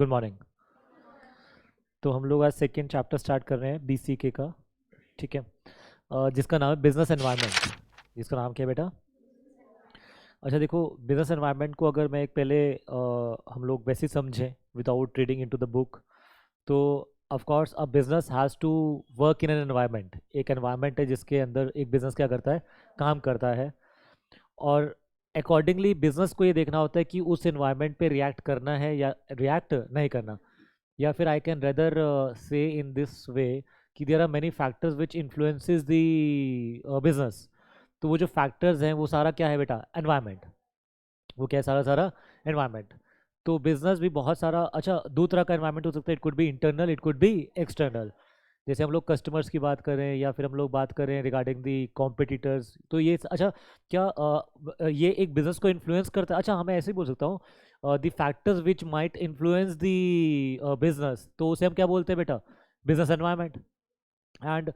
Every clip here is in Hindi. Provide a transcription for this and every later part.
Good morning. तो हम लोग आज सेकेंड चैप्टर स्टार्ट कर रहे हैं BCK का। ठीक है। जिसका नाम है बिजनेस एनवायरनमेंट। जिसका नाम क्या है बेटा? अच्छा देखो, बिजनेस एनवायरनमेंट को अगर मैं एक पहले हम लोग वैसे ही समझें without reading into the book, तो of course a business has to work in an environment. एक एनवायरनमेंट है जिसके अंदर एक बिजनेस क्या करता है, काम करता है। और अकॉर्डिंगली बिजनेस को ये देखना होता है कि उस एनवायरनमेंट पे रिएक्ट करना है या रिएक्ट नहीं करना। या फिर आई कैन रेदर से इन दिस वे कि there are many factors which influences the business. तो वो जो फैक्टर्स हैं वो सारा क्या है बेटा? एनवायरनमेंट। वो क्या है? सारा सारा एनवायरनमेंट। तो बिजनेस भी बहुत सारा, अच्छा दो तरह का एनवायरनमेंट हो सकता है। It could be internal, it could be external. जैसे हम लोग कस्टमर्स की बात करें या फिर हम लोग बात करें रिगार्डिंग दी कॉम्पिटिटर्स, तो ये अच्छा क्या ये एक बिजनेस को इन्फ्लुएंस करता है? अच्छा हमें ऐसे ही बोल सकता हूँ, the factors which might influence the business, तो उसे हम क्या बोलते हैं बेटा? Business environment. एंड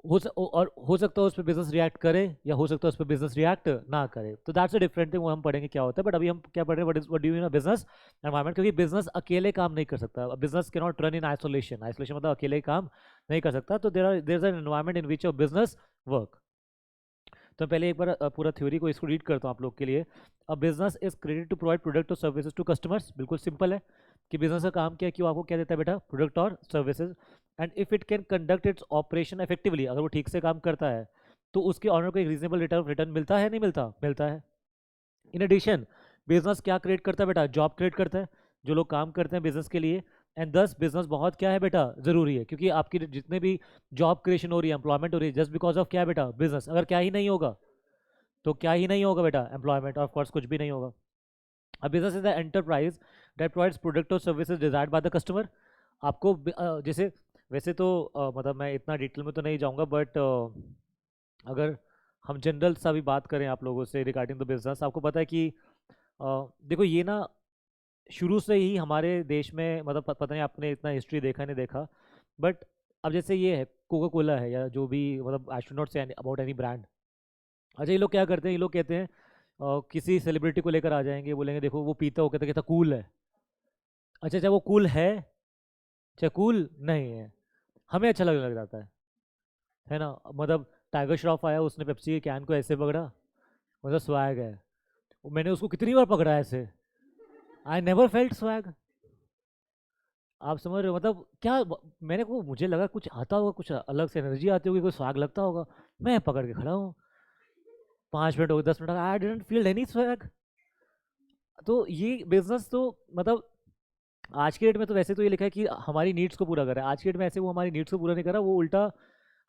और हो सकता है उस पर बिजनेस रिएक्ट करे या हो सकता है उस पर बिजनेस रिएक्ट ना करे। तो दैट्स अ डिफरेंट थिंग, वो हम पढ़ेंगे क्या होता है। बट अभी हम क्या पढ़ रहे हैं, what do you mean business environment. क्योंकि बिजनेस अकेले काम नहीं कर सकता। Business can not run in isolation. Isolation मतलब अकेले काम नहीं कर सकता। तो there is an environment in which your business work. तो पहले एक बार पूरा थ्योरी को इसको रीड करता हूँ आप लोग के लिए। A business is credit to provide product और सर्विसेज टू कस्टमर्स। बिल्कुल सिंपल है कि बिजनेस का काम क्या है कि वो आपको क्या देता है बेटा? प्रोडक्ट और services. And if it can conduct its operation effectively, अगर वो ठीक से काम करता है तो उसके ऑनर को एक रीजनेबल रिटर्न मिलता है, नहीं मिलता? मिलता है। इन एडिशन बिजनेस क्या क्रिएट करता है बेटा? जॉब क्रिएट करता है। जो लोग काम करते हैं बिजनेस के लिए। एंड दस बिजनेस बहुत क्या है बेटा? जरूरी है। क्योंकि आपकी जितने भी जॉब क्रिएशन हो रही है, एम्प्लॉयमेंट हो रही है, जस्ट बिकॉज ऑफ क्या है बेटा? बिजनेस। अगर क्या ही नहीं होगा तो क्या ही नहीं होगा बेटा? एम्प्लॉयमेंट ऑफ कोर्स कुछ भी नहीं होगा। A business is the enterprise that provides product or services desired by the customer। आपको जैसे वैसे तो मतलब मैं इतना डिटेल में तो नहीं जाऊंगा, बट अगर हम जनरल सा भी बात करें आप लोगों से रिगार्डिंग द बिजनेस, आपको पता है कि देखो ये ना शुरू से ही हमारे देश में, मतलब पता नहीं आपने इतना हिस्ट्री देखा नहीं देखा, बट अब जैसे ये है कोका कोला है या जो भी, मतलब I should not say about any brand. अच्छा ये लोग क्या करते हैं, ये लोग कहते हैं किसी सेलिब्रिटी को लेकर आ जाएंगे, बोलेंगे देखो वो पीता, वो कहता कहता कूल है। अच्छा अच्छा वो कूल है, अच्छा कूल नहीं है, हमें अच्छा लगने लग जाता है ना? मतलब टाइगर श्रॉफ आया, उसने पेप्सी के कैन को ऐसे पकड़ा, मतलब स्वैग है। मैंने उसको कितनी बार पकड़ा ऐसे, आई नेवर फेल्ट स्वैग। आप समझ रहे हो मतलब क्या? मैंने को मुझे लगा कुछ आता होगा, कुछ अलग से एनर्जी आती होगी, कोई स्वैग लगता होगा। मैं पकड़ के खड़ा हूँ, 5 मिनट हो गए, 10 minute, I didn't feel any swag. तो ये बिजनेस तो मतलब आज के डेट में तो वैसे तो ये लिखा है कि हमारी नीड्स को पूरा कर रहा है। आज के डेट में ऐसे वो हमारी नीड्स को पूरा नहीं कर रहा, वो उल्टा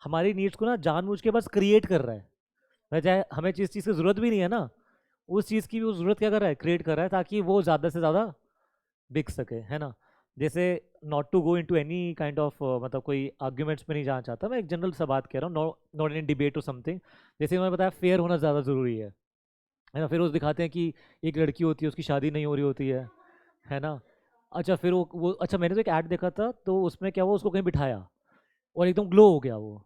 हमारी नीड्स को ना जानबूझ के बस क्रिएट कर रहा है। चाहे हमें जिस चीज़ की ज़रूरत भी नहीं है ना, उस चीज़ की भी वो ज़रूरत क्या कर रहा है? क्रिएट कर रहा है, ताकि वो ज़्यादा से ज़्यादा बिक सके, है ना? जैसे not to go into any kind of, मतलब कोई आर्ग्यूमेंट्स में नहीं जाना चाहता, मैं एक जनरल सा बात कह रहा हूँ, नॉट इन डिबेट और समथिंग। जैसे मैंने बताया फेयर होना ज़्यादा ज़रूरी है ना? फिर उस दिखाते हैं कि एक लड़की होती है, उसकी शादी नहीं हो रही होती है ना? अच्छा फिर वो अच्छा मैंने तो एक ऐड देखा था, तो उसमें क्या हुआ, उसको कहीं बिठाया और एकदम ग्लो हो गया वो।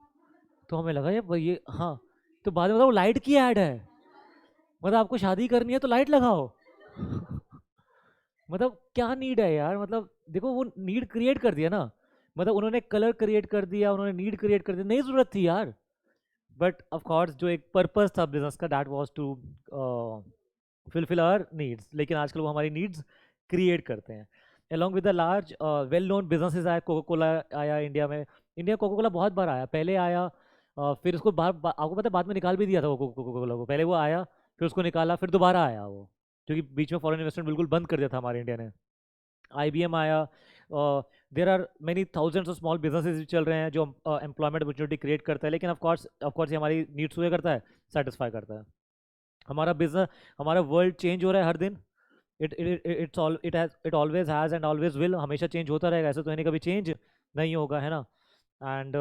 तो हमें लगा ये भाई ये, हाँ। तो बाद में बताओ लाइट की ऐड है। मतलब आपको शादी करनी है तो लाइट लगाओ। मतलब क्या नीड है यार? मतलब देखो वो नीड क्रिएट कर दिया ना। मतलब उन्होंने कलर क्रिएट कर दिया, उन्होंने नीड क्रिएट कर दिया, नहीं जरूरत थी यार। बट ऑफ कोर्स जो एक पर्पस था बिजनेस का, that was to fulfil our needs. लेकिन आजकल वो हमारी नीड्स क्रिएट करते हैं। Along with the large well known businesses आया, कोका कोला आया इंडिया में। इंडिया कोका कोला बहुत बार आया, पहले आया फिर उसको आपको पता है बाद में निकाल भी दिया था वो कोका कोला को। पहले वो आया, फिर उसको निकाला, फिर दोबारा आया वो, क्योंकि बीच में फॉरेन इन्वेस्टमेंट बिल्कुल बंद कर दिया था हमारे इंडिया ने। IBM आया। There are many thousands of small businesses चल रहे हैं जो एम्प्लॉयमेंट अपॉर्चुनिटी क्रिएट करता है। लेकिन ऑफ कोर्स ये हमारी नीड्स हुए करता है, सेटिस्फाई करता है। हमारा बिजनेस, हमारा वर्ल्ड चेंज हो रहा है हर दिन। It always has and always will, हमेशा चेंज होता रहेगा, ऐसा तो है नहीं कभी चेंज नहीं होगा, है ना? And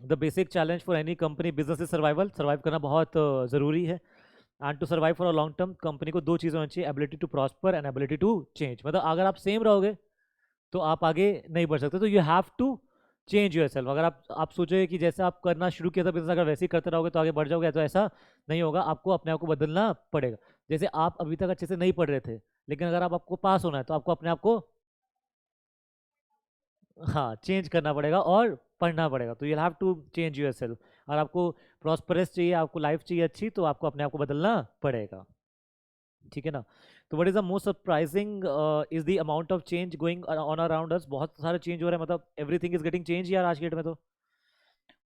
the basic challenge for any company business is survival. Survive करना बहुत ज़रूरी है। And to survive for a long term, company को दो चीज़ें होनी चाहिए, ability to prosper and ability to change. मतलब अगर आप सेम रहोगे तो आप आगे नहीं बढ़ सकते। तो you have to change yourself. अगर आप सोचोगे कि जैसे आप करना शुरू किया था बिजनेस, अगर वैसे ही करते रहोगे तो आगे बढ़ जाओगे, तो ऐसा नहीं होगा। आपको अपने आप को बदलना पड़ेगा। जैसे आप अभी तक अच्छे से नहीं पढ़ रहे थे, लेकिन अगर आपको पास होना है तो आपको अपने आप को हाँ चेंज करना पड़ेगा और पढ़ना पड़ेगा। तो you have to change yourself. और आपको प्रॉस्परस चाहिए, आपको लाइफ चाहिए अच्छी, तो आपको अपने आप को बदलना पड़ेगा। ठीक है ना। तो what is the most surprising is the amount of change going on around us. बहुत सारे चेंज हो रहे हैं, मतलब एवरीथिंग इज गेटिंग चेंज यार आज के डेट में। तो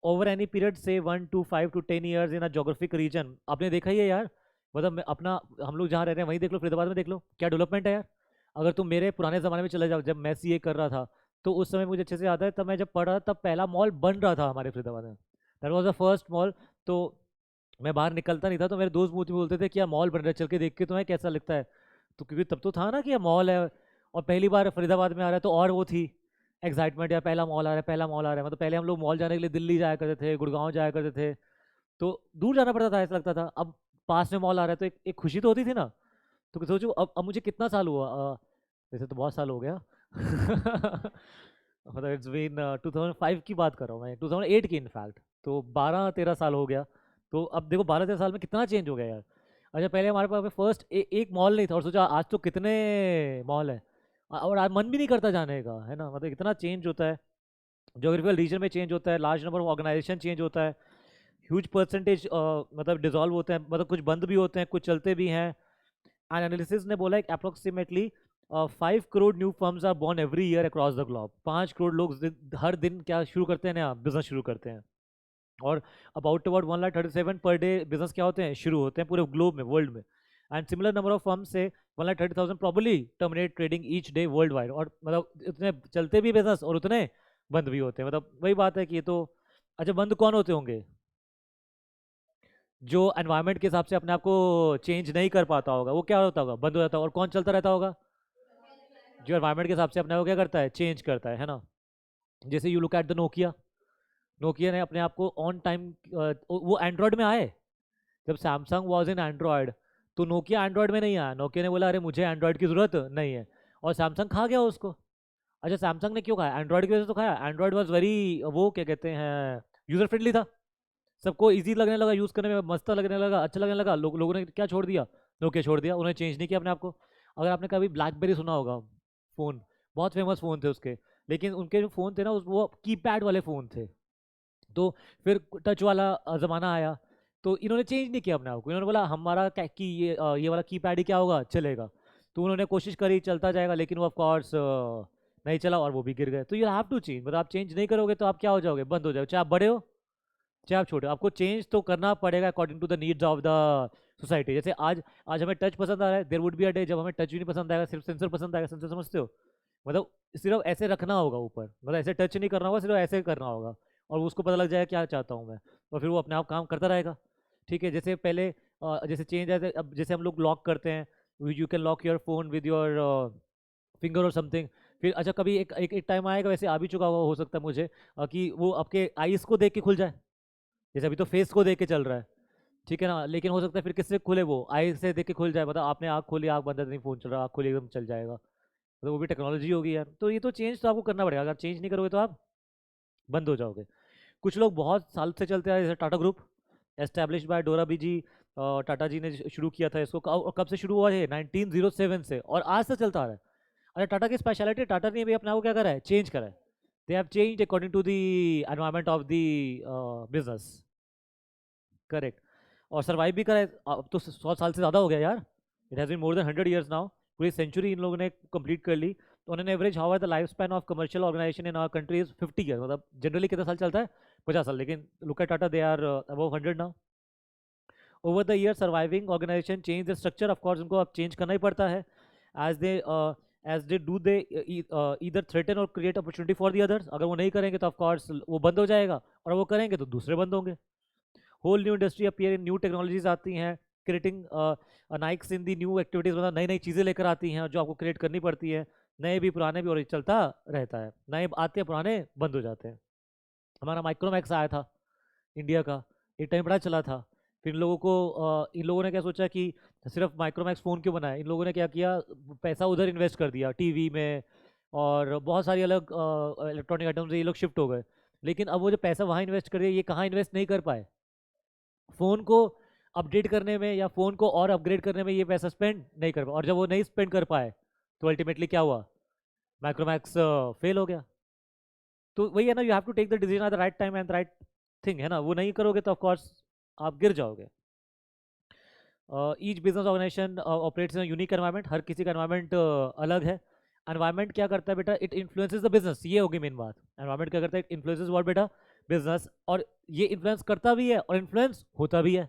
ओवर एनी पीरियड से 1 to 5 to 10 years in a geographic region, आपने देखा ही है यार। मतलब अपना, हम लोग जहाँ रह रहे हैं वहीं देख लो, फरीदाबाद में देख लो क्या डेवलपमेंट है यार। अगर तुम मेरे पुराने ज़माने में चले जाओ, जब मैं सीए कर रहा था, तो उस समय मुझे अच्छे से याद है, तब मैं जब पढ़ रहा था तब पहला मॉल बन रहा था हमारे फरीदाबाद में। That was the first mall. तो मैं बाहर निकलता नहीं था, तो मेरे दोस्त मुझे बोलते थे कि यार मॉल बन रहा है, चल के देख के तुम्हें कैसा लगता है। तो क्योंकि तब तो था ना कि यार मॉल है, और पहली बार फरीदाबाद में आ रहा है, तो और वो थी एक्साइटमेंट, यार पहला मॉल आ रहा है, पहला मॉल आ रहा है। मतलब पहले हम लोग मॉल जाने के लिए दिल्ली जाया करते थे, गुड़गांव जाया करते थे, तो दूर जाना पड़ता था, ऐसा लगता था। अब पास में मॉल आ रहा है तो एक खुशी तो होती थी ना। तो सोचो अब मुझे कितना साल हुआ, वैसे तो बहुत साल हो गया। मतलब इट्स बीन 2005 की बात कर रहा हूँ मैं, 2008 की इनफैक्ट। तो 12-13 साल हो गया। तो अब देखो 12-13 साल में कितना चेंज हो गया यार। अच्छा पहले हमारे पास फर्स्ट एक मॉल नहीं था, और सोचा आज तो कितने मॉल है, और आज मन भी नहीं करता जाने का, है ना। मतलब इतना चेंज होता है, जोग्राफिकल रीजन में चेंज होता है, large number of organisation change होता है, ह्यूज परसेंटेज मतलब डिसॉल्व होते हैं, मतलब कुछ बंद भी होते हैं, कुछ चलते भी हैं। एंड एनालिसिस ने बोला है कि approximately 5 crore new firms are born every year across the globe. 5 crore लोग हर दिन क्या शुरू करते हैं, नया बिजनेस शुरू करते हैं। और अबाउट 1,37,000 पर डे बिजनेस क्या होते हैं, शुरू होते हैं पूरे ग्लोब में, वर्ल्ड में। And similar number of firm से 1,30,000 probably terminate trading each day world wide. और मतलब इतने चलते भी बिजनेस और उतने बंद भी होते हैं। मतलब वही बात है कि ये तो, अच्छा बंद कौन होते होंगे, जो एनवायरनमेंट के हिसाब से अपने आप को चेंज नहीं कर पाता होगा, वो क्या होता होगा, बंद हो जाता होगा। और कौन चलता रहता होगा, जो एनवायरनमेंट के हिसाब से अपने को क्या करता है, चेंज करता है ना। जैसे you look at the Nokia. Nokia ने अपने आप को ऑन टाइम, वो एंड्रॉयड में आए। जब सैमसंग वॉज इन एंड्रॉयड, तो नोकिया एंड्रॉयड में नहीं आया। नोकिया ने बोला अरे मुझे एंड्रॉयड की जरूरत नहीं है, और सैमसंग खा गया उसको। अच्छा सैमसंग ने क्यों खाया, एंड्रॉयड की वजह से तो खाया। एंड्रॉयड वॉज वेरी, वो क्या कहते हैं, यूजर फ्रेंडली था, सबको इजी लगने लगा, यूज़ करने में मस्त लगने लगा, अच्छा लगने लगा। लोगों ने क्या छोड़ दिया, नोकिया छोड़ दिया, उन्होंने चेंज नहीं किया अपने आप को। अगर आपने कभी ब्लैकबेरी सुना होगा, फ़ोन, बहुत फेमस फ़ोन थे उसके, लेकिन उनके जो फ़ोन थे ना वो कीपैड वाले फ़ोन थे। तो फिर टच वाला ज़माना आया, तो इन्होंने चेंज नहीं किया अपने आप को। इन्होंने बोला हमारा क्या कि ये वाला कीपैड ही क्या होगा, चलेगा। तो उन्होंने कोशिश करी चलता जाएगा, लेकिन वो ऑफकोर्स नहीं चला, और वो भी गिर गए। तो यू हैव टू चेंज, मतलब आप चेंज नहीं करोगे तो आप क्या हो जाओगे, बंद हो जाओगे। चाहे आप बड़े हो चाहे आप छोटे हो, आपको चेंज तो करना पड़ेगा according to the needs of the society. जैसे आज आज हमें टच पसंद आ रहा है, there would be a day जब हमें टच भी नहीं पसंद आएगा, सिर्फ सेंसर पसंद आएगा। सेंसर समझते हो, मतलब सिर्फ ऐसे रखना होगा ऊपर, मतलब ऐसे टच नहीं करना होगा, सिर्फ ऐसे करना होगा, और उसको पता लग जाएगा क्या चाहता हूँ मैं, और फिर वो अपने आप काम करता रहेगा। ठीक है, जैसे पहले जैसे चेंज है, अब जैसे हम लोग लॉक करते हैं, you can lock your phone with your finger और समथिंग। फिर अच्छा कभी एक टाइम आएगा, वैसे आ भी चुका हुआ हो सकता है मुझे, कि वो आपके आईज को देख के खुल जाए। जैसे अभी तो फेस को देख के चल रहा है, ठीक है ना, लेकिन हो सकता है फिर किससे खुले, वो आई से देख के खुल जाए। मतलब आपने आँख खोली, आँख बंद है, नहीं फ़ोन चल रहा, आँख खोली एकदम चल जाएगा। मतलब वो भी टेक्नोलॉजी होगी यार। तो ये तो चेंज तो आपको करना पड़ेगा, अगर चेंज नहीं करोगे तो आप बंद हो जाओगे। कुछ लोग बहुत साल से चलते आए, जैसे टाटा ग्रुप, एस्टेब्लिश बाय डोरा बीजी, टाटा जी ने शुरू किया था इसको। और कब से शुरू हुआ है, 1907 से, और आज तक चलता आ रहा है। अरे टाटा की स्पेशलिटी, टाटा ने भी अपने आप को क्या करा है, चेंज करा है। They have change according to the environment of the business. Correct. और सर्वाइव भी करा है, अब तो 100 साल से ज़्यादा हो गया यार। It has been more than 100 years now. पूरी सेंचुरी इन लोगों ने कंप्लीट कर ली। तो उन्होंने average how the life span of commercial organisation in our country is 50 years। मतलब जनरली कितना साल चलता है, 50 साल, लेकिन look at Tata, they are above 100 now. Over the year surviving organisation change the structure, of course उनको अब चेंज करना ही पड़ता है। As they do they either threaten और create opportunity for the others. अगर वो नहीं करेंगे तो ऑफकोर्स वो बंद हो जाएगा, और वो करेंगे तो दूसरे बंद होंगे। Whole new industry appear in, new technologies आती हैं, creating niches in the new activities. मतलब नई नई चीज़ें लेकर आती हैं जो आपको क्रिएट करनी पड़ती है। नए भी पुराने भी, और ये चलता रहता है, नए आते हैं पुराने बंद हो जाते हैं। हमारा माइक्रोमैक्स आया था इंडिया का, एक टाइम बड़ा चला था। फिर इन लोगों को इन लोगों ने क्या सोचा कि सिर्फ माइक्रोमैक्स फ़ोन क्यों बनाया। इन लोगों ने क्या किया, पैसा उधर इन्वेस्ट कर दिया, टीवी में और बहुत सारी अलग इलेक्ट्रॉनिक आइटम्स, ये लोग शिफ्ट हो गए। लेकिन अब वो जो पैसा वहाँ इन्वेस्ट कर दिया, ये कहाँ इन्वेस्ट नहीं कर पाए, फ़ोन को अपडेट करने में या फ़ोन को और अपग्रेड करने में ये पैसा स्पेंड नहीं कर पाए। और जब वो नहीं स्पेंड कर पाए, तो अल्टीमेटली क्या हुआ, माइक्रोमैक्स फेल हो गया। तो वही है ना, you have to take the decision at the right time and right thing, है ना, वो नहीं करोगे तो ऑफ कोर्स आप गिर जाओगे। Each business organisation operates in unique environment, हर किसी का एनवायरनमेंट अलग है। एनवायरनमेंट क्या करता है बेटा, इट इन्फ्लुएंसेस द बिजनेस, ये होगी मेन बात। एनवायरनमेंट क्या करता है, इट इन्फ्लुएंसेस व्हाट बेटा, बिजनेस। और ये इन्फ्लुएंस करता भी है और इन्फ्लुएंस होता भी है,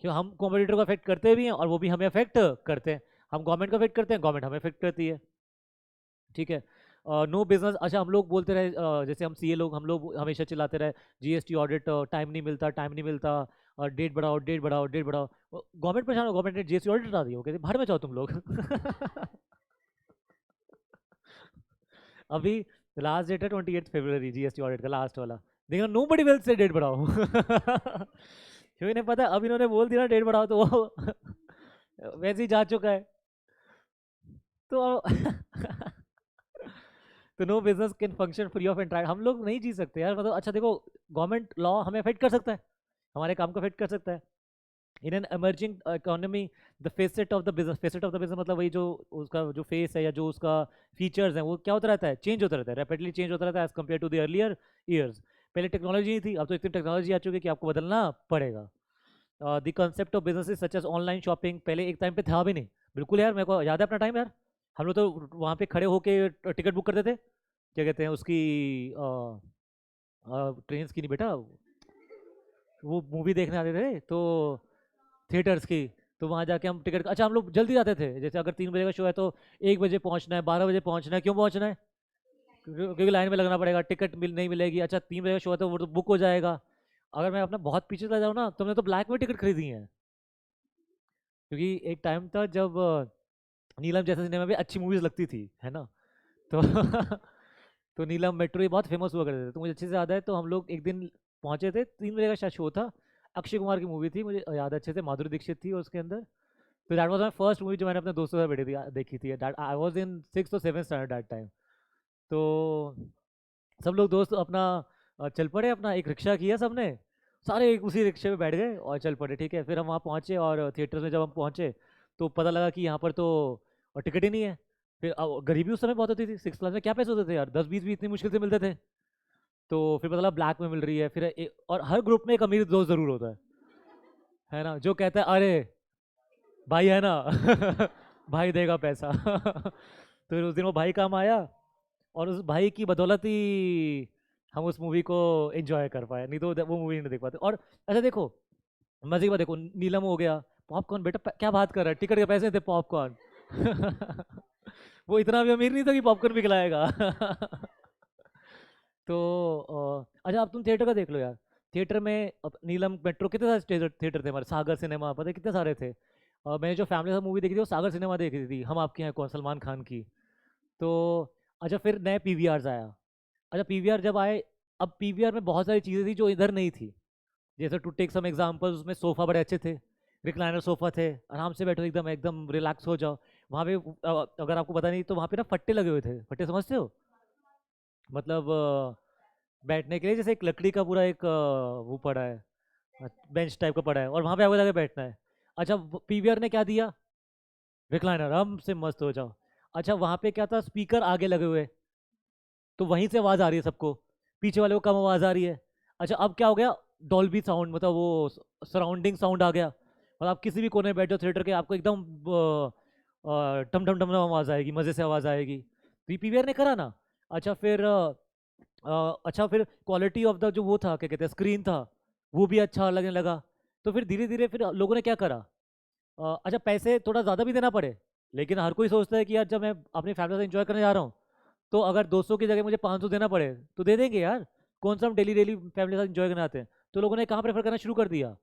क्यों हम कॉम्पिटिटर को अफेक्ट करते भी हैं और वो भी हमें अफेक्ट करते हैं। हम गवर्नमेंट को अफेक्ट करते हैं, गवर्नमेंट हमें अफेक्ट करती है, ठीक है। नो बिजनेस, अच्छा हम लोग बोलते रहे जैसे हम सीए लोग, हम लोग हमेशा चिल्लाते रहे जीएसटी ऑडिट, टाइम नहीं मिलता, टाइम नहीं मिलता, और डेट बढ़ाओ, डेट बढ़ाओ, डेट बढ़ाओ। गवर्नमेंट परेशान हो, गवर्नमेंट ने जीएसटी ऑडिट हटा दी, वो कहते बाहर में जाओ तुम लोग। अभी लास्ट डेट है 28 फरवरी, जीएसटी ऑडिट का लास्ट वाला। देखो nobody will say date बढ़ाओ। क्यों इन्हें पता है, अब इन्होंने बोल दिया डेट बढ़ाओ तो वो वैसे ही जा चुका है। तो तो no business can function free of interact, हम लोग नहीं जी सकते यार, मतलब अच्छा देखो, गवर्नमेंट लॉ हमें अफेक्ट कर सकता है, हमारे काम को अफेक्ट कर सकता है। In an emerging economy, the facet of the business, facet of the business मतलब वही जो उसका जो फेस है या जो उसका फीचर्स है वो क्या होता रहता है, चेंज होता रहता है, रैपिडली चेंज होता रहता है as compare to the earlier years. पहले टेक्नोलॉजी नहीं थी, अब तो इतनी टेक्नोलॉजी आ चुकी है कि आपको बदलना पड़ेगा। The concept of business such as online shopping, पहले एक टाइम पे था भी नहीं, बिल्कुल यार, मेरे को याद है अपना टाइम यार, हम लोग तो वहाँ पे खड़े होके टिकट बुक करते थे, क्या कहते हैं उसकी, ट्रेन की नहीं बेटा, वो मूवी देखने आते थे तो थिएटर्स की, तो वहाँ जाके हम टिकट, अच्छा हम लोग जल्दी जाते थे, जैसे अगर 3 बजे का शो है तो 1 बजे पहुँचना है, 12 बजे पहुँचना है, क्यों पहुँचना है, क्योंकि लाइन में लगना पड़ेगा, टिकट नहीं मिलेगी। अच्छा 3 बजे का शो है तो वो तो बुक हो जाएगा। अगर मैं अपना बहुत पीछे चला जाऊँ ना, तो मैंने तो ब्लैक में टिकट खरीदी है, क्योंकि एक टाइम था जब नीलम जैसे सिनेमा में अच्छी मूवीज लगती थी, है ना, तो तो नीलम मेट्रो ये बहुत फेमस हुआ करते थे, तो मुझे अच्छे से याद है, तो हम लोग एक दिन पहुंचे थे, 3 बजे का शायद शो था, अक्षय कुमार की मूवी थी, मुझे याद है अच्छे से, माधुरी दीक्षित थी उसके अंदर। तो that was my first movie जो मैंने अपने दोस्तों से देखी थी, that I was in 6th or 7th standard that time. तो सब लोग दोस्त अपना चल पड़े, अपना एक रिक्शा किया सबने, सारे एक उसी रिक्शे में बैठ गए और चल पड़े, ठीक है। फिर हम वहाँ पहुँचे और थिएटर में जब हम पहुँचे तो पता लगा कि यहाँ पर तो टिकट ही नहीं है। फिर गरीबी उस समय बहुत होती थी, 6th क्लास में क्या पैसे होते थे यार, 10-20 भी इतनी मुश्किल से मिलते थे। तो फिर पता लगा ब्लैक में मिल रही है, फिर और हर ग्रुप में एक अमीर दोस्त ज़रूर होता है ना, जो कहता है अरे भाई है ना, भाई देगा पैसा। तो फिर उस दिन वो भाई काम आया, और उस भाई की बदौलत ही हम उस मूवी को एंजॉय कर पाए, नहीं तो वो मूवी नहीं देख पाते। और अच्छा देखो, मजे की बात देखो, नीलम हो गया, पॉपकॉर्न बेटा क्या बात कर रहा है, टिकट के पैसे थे पॉपकॉर्न। वो इतना भी अमीर नहीं था कि पॉपकॉर्न भी खिलाएगा। तो अच्छा अब तुम थिएटर का देख लो यार, थिएटर में अब नीलम मेट्रो कितने सारे थिएटर थे हमारे, सागर सिनेमा पता है कितने सारे थे। मैंने जो फैमिली के साथ मूवी देखी थी वो सागर सिनेमा देखी थी, हम आपके यहाँ कौन, सलमान खान की। तो अच्छा फिर नए पीवीआर आया, अच्छा पीवीआर जब आए, अब पीवीआर में बहुत सारी चीज़ें थी जो इधर नहीं थी, जैसे टू टेक सम एग्जांपल्स, उसमें सोफ़ा बड़े अच्छे थे, रिक्लाइनर सोफ़ा थे, आराम से बैठो एकदम एकदम रिलैक्स हो जाओ। वहाँ पे अगर आपको पता नहीं तो वहाँ पे ना फट्टे लगे हुए थे, फट्टे समझते हो, मतलब बैठने के लिए जैसे एक लकड़ी का पूरा एक वो पड़ा है, बेंच टाइप का पड़ा है, और वहाँ पे आपको जाके बैठना है। अच्छा पीवीआर ने क्या दिया, रिक्लाइनर, आराम से मस्त हो जाओ। अच्छा वहाँ पे क्या था, स्पीकर आगे लगे हुए, तो वहीं से आवाज़ आ रही है सबको, पीछे वाले को कम आवाज़ आ रही है। अच्छा अब क्या हो गया, डॉल्बी साउंड, मतलब वो सराउंडिंग साउंड आ गया, मतलब आप किसी भी कोने में बैठो थिएटर के, आपको एकदम टम टम टम आवाज़ आएगी, मज़े से आवाज़ आएगी, तो पीवीआर ने करा ना। अच्छा फिर अच्छा फिर क्वालिटी ऑफ द जो वो था, क्या कहते हैं, स्क्रीन था, वो भी अच्छा लगने लगा। तो फिर धीरे धीरे फिर लोगों ने क्या करा, अच्छा पैसे थोड़ा ज़्यादा भी देना पड़े, लेकिन हर कोई सोचता है कि यार जब मैं अपनी फैमिली से एंजॉय करने जा रहा हूँ, तो अगर 200 की जगह मुझे 500 देना पड़े तो दे देंगे यार, कौन सा हम डेली डेली फैमिली के साथ एंजॉय करने आते हैं। तो लोगों ने कहाँ प्रेफर करना शुरू कर दिया,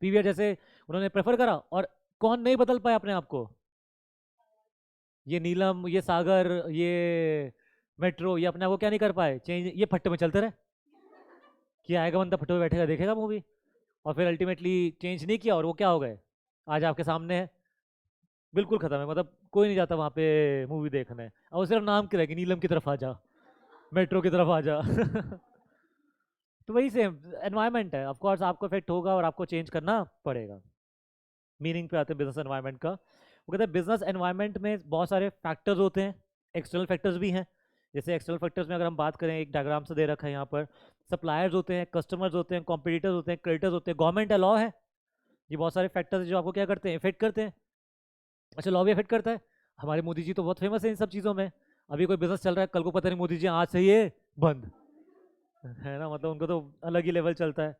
पीवीआर जैसे उन्होंने प्रेफर करा। और कौन नहीं बदल पाया अपने आप को, ये नीलम, ये सागर, ये मेट्रो, ये अपने आप को क्या नहीं कर पाए चेंज, ये फट्टे में चलते रहे कि आएगा बंदा फट्टे में बैठेगा देखेगा मूवी, और फिर अल्टीमेटली चेंज नहीं किया और वो क्या हो गए, आज आपके सामने है, बिल्कुल खत्म है, मतलब कोई नहीं जाता वहाँ पे मूवी देखने, और सिर्फ नाम की रहेगी, नीलम की तरफ आ जा, मेट्रो की तरफ आ जा। तो वही सेम एनवायरनमेंट है, ऑफ कोर्स आपको इफेक्ट होगा और आपको चेंज करना पड़ेगा। मीनिंग पे आते हैं बिजनेस एनवायरनमेंट का, वो कहते हैं बिजनेस एनवायरनमेंट में बहुत सारे फैक्टर्स होते हैं, एक्सटर्नल फैक्टर्स भी हैं, जैसे एक्सटर्नल फैक्टर्स में अगर हम बात करें, एक डायग्राम से दे रखा है यहाँ पर, सप्लायर्स होते हैं, कस्टमर्स होते हैं, कॉम्पिटिटर्स होते हैं, क्रेडिटर्स होते हैं, गवर्नमेंट है, लॉ है। ये बहुत सारे फैक्टर्स हैं जो आपको क्या करते हैं, इफेक्ट करते हैं। अच्छा, लॉ भी इफेक्ट करता है। हमारे मोदी जी तो बहुत फेमस है इन सब चीज़ों में। अभी कोई बिजनेस चल रहा है, कल को पता नहीं मोदी जी आज से ये बंद है ना, मतलब उनको तो अलग ही लेवल चलता है।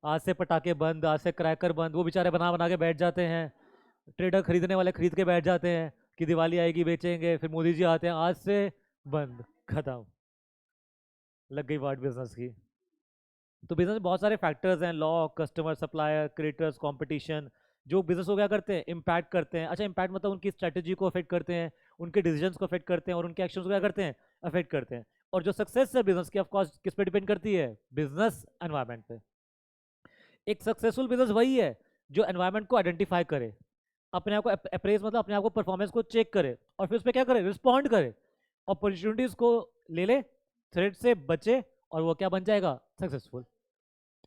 आज से पटाखे बंद, आज से क्रैकर बंद, वो बेचारे बना बना के बैठ जाते हैं। ट्रेडर खरीदने वाले खरीद के बैठ जाते हैं कि दिवाली आएगी बेचेंगे, फिर मोदी जी आते हैं आज से बंद, खत्म, लग गई वाट बिजनेस की। तो बिजनेस में बहुत सारे फैक्टर्स हैं, law, customer, supplier, creators, competition, जो बिजनेस को क्या करते हैं, इम्पैक्ट करते हैं। अच्छा, इम्पैक्ट मतलब उनकी स्ट्रेटेजी को अफेक्ट करते हैं, उनके डिसीजंस को अफेक्ट करते हैं, और उनके एक्शंस को क्या करते हैं, अफेक्ट करते हैं। और जो सक्सेस है बिजनेस की, ऑफ कोर्स किस पे डिपेंड करती है, बिजनेस एनवायरनमेंट पे। एक सक्सेसफुल बिजनेस वही है जो एनवायरनमेंट को आइडेंटिफाई करे, अपने आप को अप्रेज मतलब अपने आप को परफॉर्मेंस को चेक करे, और फिर उस पर क्या करे, रिस्पॉन्ड करे, अपॉर्चुनिटीज को ले थ्रेट से बचे, और वो क्या बन जाएगा, सक्सेसफुल।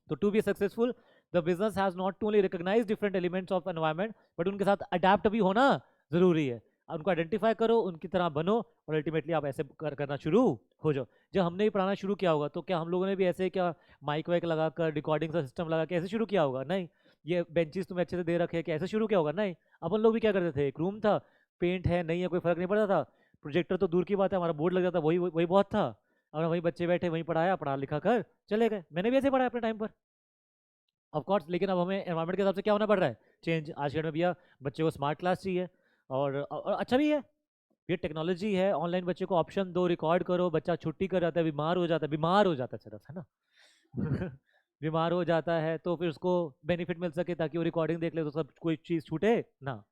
तो to be successful the business has not to only recognise different elements of environment, but उनके साथ अडेप्ट भी होना जरूरी है। उनको आइडेंटिफाई करो, उनकी तरह बनो, और अल्टीमेटली आप ऐसे करना शुरू हो जाओ। जब हमने भी पढ़ाना शुरू किया होगा तो क्या हम लोगों ने भी ऐसे क्या माइक वाइक लगाकर रिकॉर्डिंग का सिस्टम लगा के ऐसे शुरू किया होगा? नहीं। ये बेंचेस तुम्हें अच्छे से दे रखे कि ऐसे शुरू किया होगा? नहीं। अपन लोग भी क्या करते थे, एक रूम था, पेंट है नहीं है कोई फर्क नहीं पड़ता था, प्रोजेक्टर तो दूर की बात है, हमारा बोर्ड लग जाता, वही वही बहुत था, और वही बच्चे बैठे वहीं पढ़ाया, पढ़ा लिखा कर चले गए। मैंने भी ऐसे पढ़ाया अपने टाइम पर, ऑफ कोर्स। लेकिन अब हमें एनवायरनमेंट के हिसाब से क्या होना पड़ रहा है, चेंज। आज के डेट में भैया बच्चे को स्मार्ट क्लास चाहिए, और अच्छा भी है, ये टेक्नोलॉजी है, ऑनलाइन बच्चे को ऑप्शन दो, रिकॉर्ड करो, बच्चा छुट्टी कर जाता है, बीमार हो जाता है, बीमार हो जाता है सिर्फ, है ना बीमार हो जाता है तो फिर उसको बेनिफिट मिल सके, ताकि वो रिकॉर्डिंग देख ले तो सब कोई चीज़ छूटे ना।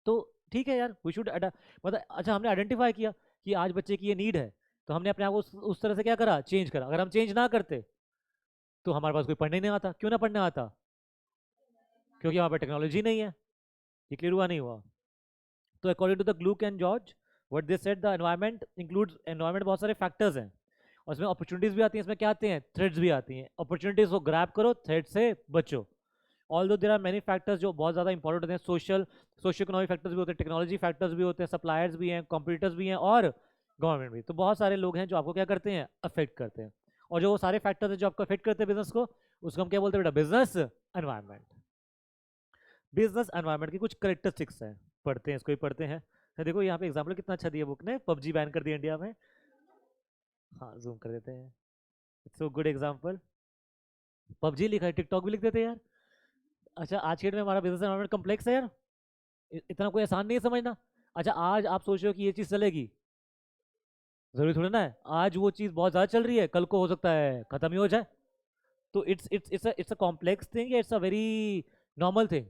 तो ठीक है यार, वी शुड मतलब अच्छा, हमने आइडेंटिफाई किया कि आज बच्चे की ये नीड है, तो हमने अपने आप को उस तरह से क्या करा, चेंज करा। अगर हम चेंज ना करते तो हमारे पास कोई पढ़ने ही नहीं आता। क्यों ना पढ़ने आता? क्योंकि वहाँ पर टेक्नोलॉजी नहीं है। ये क्लियर हुआ नहीं हुआ? तो according to the Glueck and George, what they said, the environment includes, environment बहुत सारे फैक्टर्स हैं, और इसमें अपॉर्चुनिटीज भी आती हैं, इसमें क्या आते हैं, थ्रेड्स भी आती हैं। अपॉर्चुनिटीज को ग्रैब करो, थ्रेड से बचो। ऑल दो देर आर मैनी फैक्टर्स जो बहुत ज़्यादा इंपॉर्टेंट होते हैं, सोशल इकोनॉमिक फैक्टर्स भी होते हैं, टेक्नोलॉजी फैक्टर्स भी होते हैं, सप्लायर्स भी हैं, कॉम्पिटिटर्स भी हैं, और गवर्नमेंट भी। तो बहुत सारे लोग हैं जो आपको क्या करते हैं, अफेक्ट करते हैं। और जो वो सारे फैक्टर्स हैं जो आपको अफेक्ट करते हैं बिजनेस को, उसको हम क्या बोलते हैं बेटा, बिजनेस एनवायरनमेंट। बिजनेस एनवायरनमेंट की कुछ करेक्टरिस्टिक्स हैं, पढ़ते हैं, इसको ही पढ़ते हैं। तो देखो यहाँ पे एग्जाम्पल कितना अच्छा दिया बुक ने, पबजी बैन कर दिया इंडिया में। हाँ, जूम कर देते हैं, it's so good example. PUBG लिखा है, टिकटॉक भी लिख देते हैं यार। अच्छा, आज के डेट में हमारा बिजनेस एनवायरनमेंट कम्प्लेक्स है यार, इतना कोई आसान नहीं है समझना। अच्छा, आज आप सोच रहे हो कि ये चीज़ चलेगी, जरूरी थोड़ी ना है। आज वो चीज़ बहुत ज़्यादा चल रही है, कल को हो सकता है ख़त्म ही हो जाए। तो it's a complex thing, it's a very normal thing.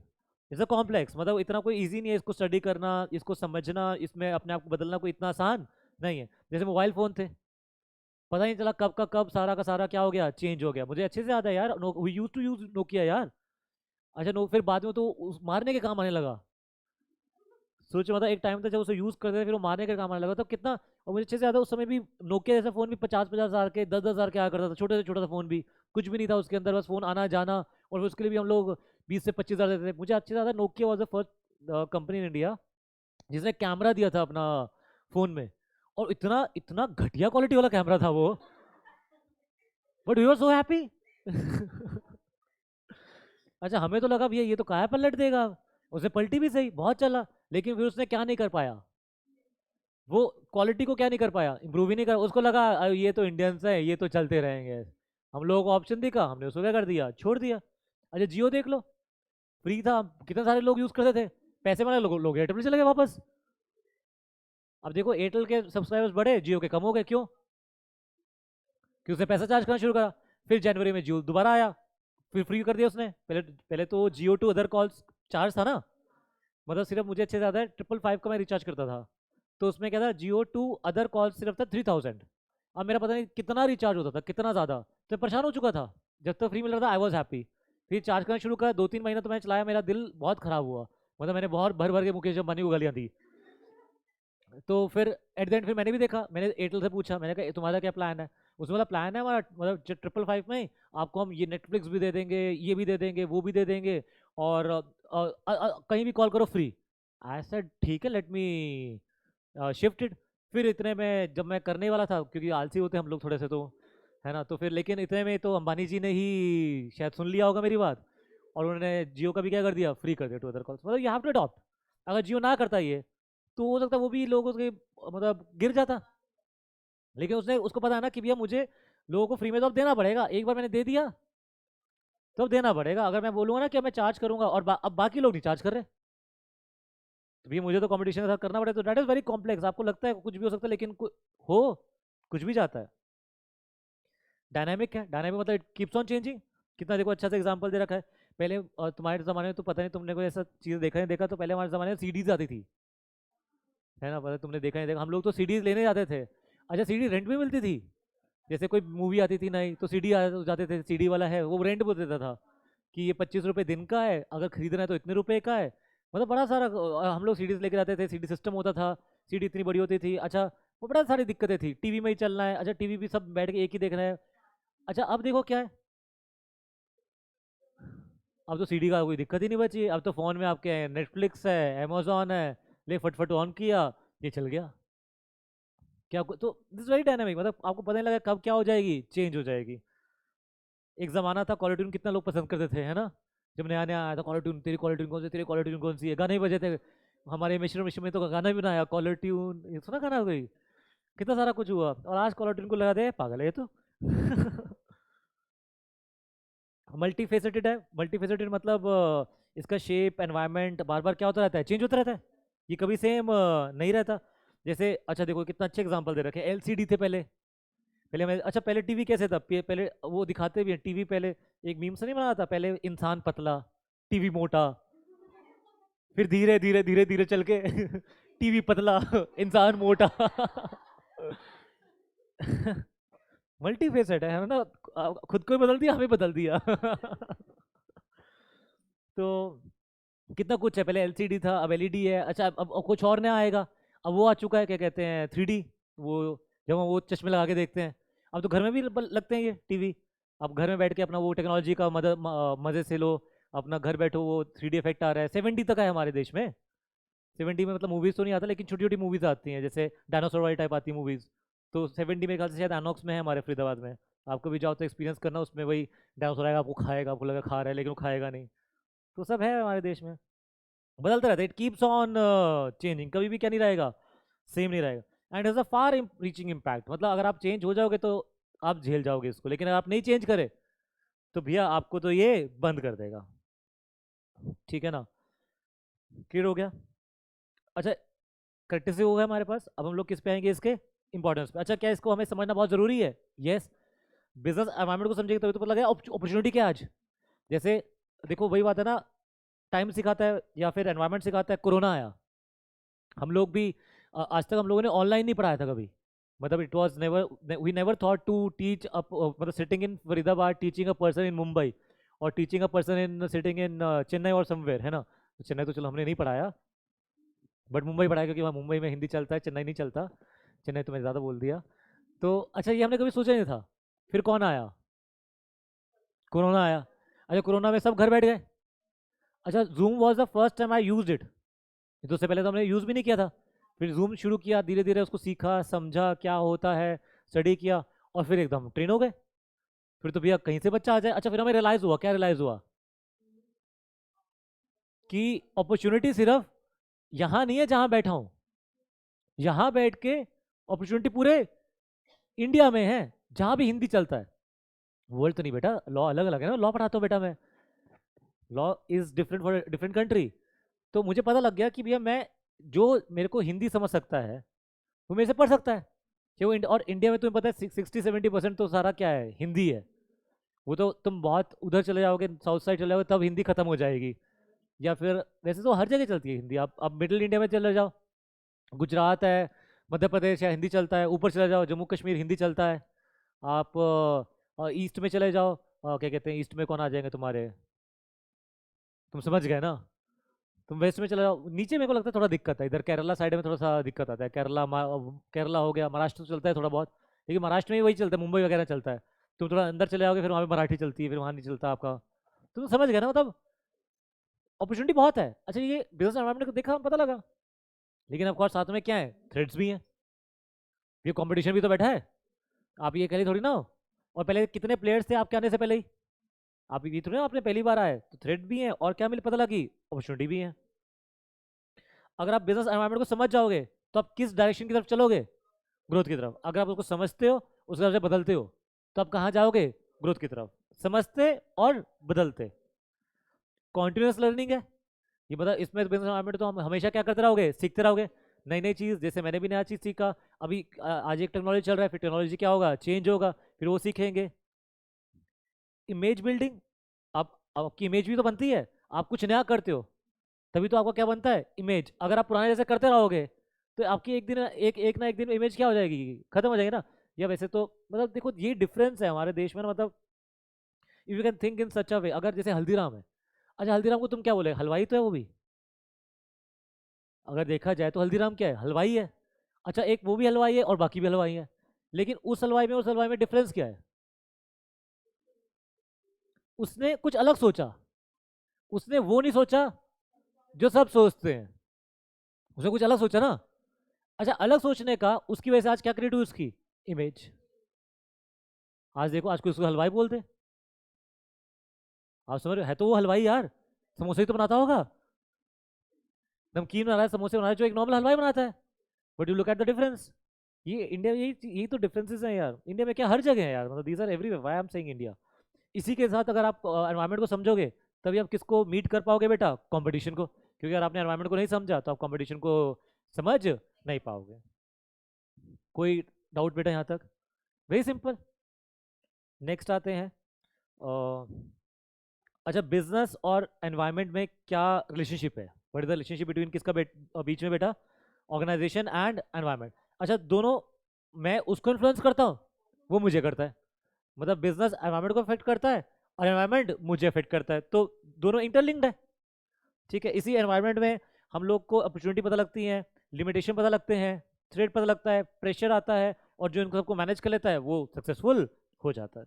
It's a complex, मतलब इतना कोई इजी नहीं है इसको स्टडी करना, इसको समझना, इसमें अपने आप को बदलना कोई इतना आसान नहीं है। जैसे मोबाइल फ़ोन थे, पता नहीं चला कब का कब सारा का सारा क्या हो गया, चेंज हो गया। मुझे अच्छे से याद है यार, we use to use Nokia यार। अच्छा, नो, फिर बाद में तो मारने के काम आने लगा। सोचो, मतलब एक टाइम था जब उसे यूज करते थे, फिर वो मारने का काम आने लगा, तो कितना। और मुझे अच्छे से याद है, उस समय भी नोकिया जैसा फोन भी 50-50 हज़ार के, 10-10 हज़ार के आया करता था, छोटे से छोटा सा फोन भी, कुछ भी नहीं था उसके अंदर, बस फोन आना जाना। और फिर उसके लिए भी हम लोग 20 से 25 हज़ार देते थे। मुझे अच्छे से याद है, Nokia was the first company in India जिसने कैमरा दिया था अपना फोन में, और इतना इतना घटिया क्वालिटी वाला कैमरा था वो, but we were so happy अच्छा, हमें तो लगा भैया ये तो काया पलट देगा, उसे पलटी भी सही, बहुत चला, लेकिन फिर उसने क्या नहीं कर पाया, वो क्वालिटी को क्या नहीं कर पाया, इंप्रूव ही नहीं कर। उसको लगा ये तो इंडियंस है, ये तो चलते रहेंगे। हम लोगों को ऑप्शन दिखा, हमने उसको क्या कर दिया, छोड़ दिया। अच्छा, जियो देख लो, फ्री था, कितने सारे लोग यूज करते थे, पैसे वाले लोग एयरटेल में चले गए वापस। अब देखो, एयरटेल के सब्सक्राइबर्स बढ़े, जियो के कम हो गए, क्यों? कि उसने पैसा चार्ज करना शुरू करा। फिर जनवरी में जियो दोबारा आया, फिर फ्री कर दिया उसने। पहले पहले तो जियो टू अदर कॉल्स चार्ज था ना, मतलब सिर्फ मुझे अच्छे से याद है, 555 का मैं रिचार्ज करता था, तो उसमें क्या था, जियो टू अदर कॉल सिर्फ था 3000। अब मेरा पता नहीं कितना रिचार्ज होता था, कितना ज़्यादा, तो मैं परेशान हो चुका था। जब तक फ्री मिल रहा था आई वॉज हैप्पी। फिर चार्ज करना शुरू करा, 2-3 महीना तो मैंने चलाया, मेरा दिल बहुत ख़राब हुआ, मतलब मैंने बहुत भर भर के मुकेश अंबानी को गालियाँ दी। तो फिर एट द एंड फिर मैंने भी देखा, मैंने एयरटेल से पूछा, मैंने कहा तुम्हारा क्या प्लान है? उसमें बोला प्लान है हमारा, मतलब 555 में आपको हम ये नेटफ्लिक्स भी दे देंगे, ये भी दे देंगे, वो भी दे देंगे, और कहीं भी कॉल करो फ्री। आई सेड ठीक है, लेट मी शिफ्ट इट। फिर इतने में जब मैं करने वाला था, क्योंकि आलसी होते हम लोग थोड़े से तो, है ना, तो फिर लेकिन इतने में तो अंबानी जी ने ही शायद सुन लिया होगा मेरी बात, और उन्होंने जियो का भी क्या कर दिया, फ्री कर दिया टू अदर कॉल्स। मतलब यू हैव टू अडॉप्ट। अगर जियो ना करता ये, तो हो सकता है वो भी लोगों के मतलब गिर जाता। लेकिन उसने उसको पता है ना कि भैया मुझे लोगों को फ्री में तो अब देना पड़ेगा, एक बार मैंने दे दिया तो अब देना पड़ेगा। अगर मैं बोलूंगा ना कि अब मैं चार्ज करूंगा और अब बाकी लोग नहीं चार्ज कर रहे, तो भैया मुझे तो कंपटीशन के साथ करना पड़ेगा। तो दैट इज वेरी कॉम्प्लेक्स। आपको लगता है कुछ भी हो सकता है, लेकिन हो कुछ भी जाता है। डायनामिक है, डायनामिक मतलब इट कीप्स ऑन चेंजिंग। कितना देखो अच्छा सा एग्जांपल दे रखा है। पहले तुम्हारे ज़माने में तो पता नहीं तुमने कोई ऐसा चीज़ देखा नहीं देखा, तो पहले हमारे ज़माने में सीडीज आती थी, है ना, पता तुमने देखा नहीं देखा। हम लोग तो सीडीज लेने जाते थे। अच्छा सीडी रेंट में मिलती थी। जैसे कोई मूवी आती थी नई तो सीडी आ जाते थे, सीडी वाला है वो रेंट बोल देता था कि ये 25 रुपये दिन का है, अगर खरीदना है तो इतने रुपए का है। मतलब बड़ा सारा हम लोग सीडीज लेके जाते थे, सीडी सिस्टम होता था, सीडी इतनी बड़ी होती थी। अच्छा वो बड़ा सारी दिक्कतें थी, टीवी में ही चलना है, अच्छा टीवी भी सब बैठ के एक ही देखना है। अच्छा अब देखो क्या है, अब तो सीडी का कोई दिक्कत ही नहीं बची। अब तो फ़ोन में आपके नेटफ्लिक्स है, अमेजोन है, ले फटफट ऑन किया, ये चल गया। क्या तो दिस वेरी डायनामिक, मतलब आपको पता नहीं लगा कब क्या हो जाएगी, चेंज हो जाएगी। एक ज़माना था कॉलर ट्यून कितना लोग पसंद करते थे, है ना, जब नया नया आया था कॉलर ट्यून, तेरी कॉलर ट्यून कौन सी, तेरी कॉलर ट्यून कौन सी है, गाने ही बजे थे। हमारे मिश्र मिश्र में तो गाना भी बनाया कॉलर ट्यून, ये सुना गाना कोई, कितना सारा कुछ हुआ। और आज कॉलर ट्यून को लगा दे, पागल है ये तो। मल्टी फेसेटेड है। मल्टी फेसेटेड मतलब इसका शेप एनवायरनमेंट बार बार क्या होता रहता है, चेंज होता रहता है। ये कभी सेम नहीं रहता। जैसे अच्छा देखो कितना अच्छे एग्जांपल दे रखे हैं, एलसीडी थे पहले। पहले मैं अच्छा पहले टीवी कैसे था, पहले वो दिखाते भी हैं टीवी पहले। एक मीम से नहीं बना था, पहले इंसान पतला, टीवी मोटा, फिर धीरे धीरे धीरे धीरे चल के टीवी पतला, इंसान मोटा। मल्टी फेसेट है ना, खुद को ही बदल दिया, हमें बदल दिया। तो कितना कुछ है, पहले एलसीडी था अब एलईडी है। अच्छा अब कुछ और नया आएगा। अब वो आ चुका है, क्या कहते हैं, 3D। वो जब हम वो चश्मे लगा के देखते हैं, अब तो घर में भी लगते हैं ये टीवी। अब घर में बैठ के अपना वो टेक्नोलॉजी का मजे से लो, अपना घर बैठो, वो 3D इफेक्ट आ रहा है। 7D तक है हमारे देश में। 7D में मतलब मूवीज तो नहीं आता, लेकिन छोटी छोटी मूवीज आती हैं, जैसे डायनासोर वाली टाइप आती है मूवीज। तो 7D मेरे ख्याल से शायद अनॉक्स में है हमारे फरीदाबाद में। आपको भी जाओ तो एक्सपीरियंस करना, उसमें वही डायनासोर आएगा, आपको खाएगा, आपको लगा खा रहा है लेकिन वो खाएगा नहीं। तो सब है हमारे देश में, बदलता रहता है, इट कीप्स ऑन चेंजिंग, कभी भी क्या नहीं रहेगा, सेम नहीं रहेगा। And has a far reaching impact. मतलब अगर आप चेंज हो जाओगे तो आप झेल जाओगे इसको, लेकिन अगर आप नहीं चेंज करें तो भैया आपको तो ये बंद कर देगा। ठीक है ना, क्लियर हो गया। अच्छा करेक्टेसी हो गया हमारे पास, अब हम लोग किस पे आएंगे, इसके इंपॉर्टेंस पे। अच्छा क्या इसको हमें समझना बहुत जरूरी है, यस। बिजनेस एनवायरमेंट को समझेंगे तभी तो पता लगेगा अपॉर्चुनिटी क्या है आज। जैसे देखो वही बात है ना, टाइम सिखाता है या फिर एनवायरमेंट सिखाता है। कोरोना आया, हम लोग भी आज तक हम लोगों ने ऑनलाइन नहीं पढ़ाया था कभी। मतलब it was never, we never thought to teach मतलब sitting in Faridabad teaching a person in Mumbai, और teaching a person in sitting in Chennai और समवेयर, है ना। तो चेन्नई तो चलो हमने नहीं पढ़ाया, बट मुंबई पढ़ाया, क्योंकि वहाँ मुंबई में हिंदी चलता है, चेन्नई नहीं चलता। चेन्नई तो मैं ज़्यादा बोल दिया। तो अच्छा ये हमने कभी सोचा नहीं था। फिर कौन आया, कोरोना आया। अच्छा कोरोना में सब घर बैठ गए। अच्छा zoom was the first time I use it. तो उससे पहले तो हमने यूज़ भी नहीं किया था। फिर जूम शुरू किया, धीरे धीरे उसको सीखा समझा क्या होता है, स्टडी किया, और फिर एकदम ट्रेन हो गए। फिर तो भैया कहीं से बच्चा आ जाए। अच्छा फिर हमें रियलाइज़ हुआ, क्या रियलाइज़ हुआ, कि अपॉर्चुनिटी सिर्फ यहाँ नहीं है जहाँ बैठा हूँ, यहाँ बैठ के अपॉर्चुनिटी पूरे इंडिया में है, जहाँ भी हिंदी चलता है। वर्ल्ड तो नहीं बेटा, लॉ अलग अलग है ना, लॉ पढ़ाता हूँ बेटा मैं, law is different for different country. तो मुझे पता लग गया कि भैया मैं, जो मेरे को हिंदी समझ सकता है वो मेरे से पढ़ सकता है। कि वो और इंडिया में तुम्हें पता है 60-70% तो सारा क्या है, हिंदी है। वो तो तुम बहुत उधर चले जाओगे, साउथ साइड चले जाओगे, तब हिंदी खत्म हो जाएगी। या फिर वैसे तो हर जगह चलती है हिंदी। आप मिडिल इंडिया में चले जाओ, गुजरात है, मध्य प्रदेश है, हिंदी चलता है। ऊपर चले जाओ जम्मू कश्मीर, हिंदी चलता है। आप ईस्ट में चले जाओ, क्या कहते हैं, ईस्ट में कौन आ जाएंगे तुम्हारे, तुम समझ गए ना। तुम वेस्ट में चले जाओ, नीचे मेरे को लगता है थोड़ा दिक्कत है, इधर केरला साइड में थोड़ा सा दिक्कत आता है। केरला हो गया, महाराष्ट्र तो चलता है थोड़ा बहुत, लेकिन महाराष्ट्र में भी वही चलता है, मुंबई वगैरह चलता है। तुम थोड़ा अंदर चले जाओगे फिर वहाँ पे मराठी चलती है, फिर वहाँ नहीं चलता आपका। तुम समझ गए ना, मतलब अपॉर्चुनिटी बहुत है। अच्छा ये बिजनेस एनवायरमेंट को देखा, पता लगा। लेकिन ऑफकोर्स साथ में क्या है, थ्रेड्स भी हैं। ये कंपटीशन भी तो बैठा है, आप ये अकेले थोड़ी ना हो। और पहले कितने प्लेयर्स थे आपके आने से पहले ही, आप ये थोड़ी ना आपने पहली बार आए, तो थ्रेट भी है और क्या मिल पता लगी, अपॉर्चुनिटी भी है। अगर आप बिजनेस एनवायरनमेंट को समझ जाओगे तो आप किस डायरेक्शन की तरफ चलोगे, ग्रोथ की तरफ। अगर आप उसको समझते हो, उस तरफ से बदलते हो, तो आप कहाँ जाओगे, ग्रोथ की तरफ। समझते और बदलते, कॉन्टिन्यूस लर्निंग है ये। बता इसमें बिजनेस एनवायरनमेंट तो हम हमेशा क्या करते रहोगे, सीखते रहोगे नई नई चीज़। जैसे मैंने भी नया चीज़ सीखा अभी, आज एक टेक्नोलॉजी चल रहा है, फिर टेक्नोलॉजी क्या होगा, चेंज होगा, फिर वो सीखेंगे। इमेज बिल्डिंग, आप आपकी इमेज भी तो बनती है, आप कुछ नया करते हो तभी तो आपका क्या बनता है, इमेज। अगर आप पुराने जैसे करते रहोगे तो आपकी एक दिन एक ना एक दिन इमेज क्या हो जाएगी, खत्म हो जाएगी ना। या वैसे तो मतलब देखो ये डिफरेंस है हमारे देश में ना, मतलब if you can think in such a way. अगर जैसे हल्दीराम है, अच्छा हल्दीराम को तुम क्या बोले, हलवाई तो है वो भी, अगर देखा जाए तो हल्दीराम क्या है, हलवाई है। अच्छा एक वो भी हलवाई है और बाकी भी हलवाई है, लेकिन उस हलवाई में उस हलवाई में डिफरेंस क्या है, उसने कुछ अलग सोचा, उसने वो नहीं सोचा जो सब सोचते हैं, उसने कुछ अलग सोचा ना। अच्छा अलग सोचने का उसकी वजह से आज क्या क्रिएट हुई उसकी इमेज। आज देखो आज कोई उसको हलवाई बोलते हैं, आप समझ रहे हो, है तो वो हलवाई यार, समोसे ही तो बनाता होगा, नमकीन बना रहा है, समोसे बना रहा है जो एक नॉर्मल हलवाई बनाता है। But you look at the difference. ये इंडिया, यही तो डिफरेंसेस हैं यार, इंडिया में क्या हर जगह है यार, मतलब these are everywhere, why I am saying India. इसी के साथ अगर आप एनवायरनमेंट को समझोगे तभी आप किसको मीट कर पाओगे बेटा, कंपटीशन को। क्योंकि अगर आपने एनवायरनमेंट को नहीं समझा तो आप कंपटीशन को समझ नहीं पाओगे। कोई डाउट बेटा यहाँ तक, वेरी सिंपल। नेक्स्ट आते हैं, अच्छा बिजनेस और एनवायरनमेंट में क्या रिलेशनशिप है, what is the relationship between किसका बीच में बेटा, ऑर्गेनाइजेशन एंड एनवायरनमेंट। अच्छा दोनों, मैं उसको इन्फ्लुएंस करता हूँ, वो मुझे करता है, मतलब बिजनेस एनवायरनमेंट को अफेक्ट करता है और एनवायरनमेंट मुझे अफेक्ट करता है, तो दोनों इंटरलिंक्ड है। ठीक है, इसी एनवायरनमेंट में हम लोग को अपॉर्चुनिटी पता लगती है, लिमिटेशन पता लगते हैं, थ्रेट पता लगता है, प्रेशर आता है, और जो इनको सबको मैनेज कर लेता है वो सक्सेसफुल हो जाता है।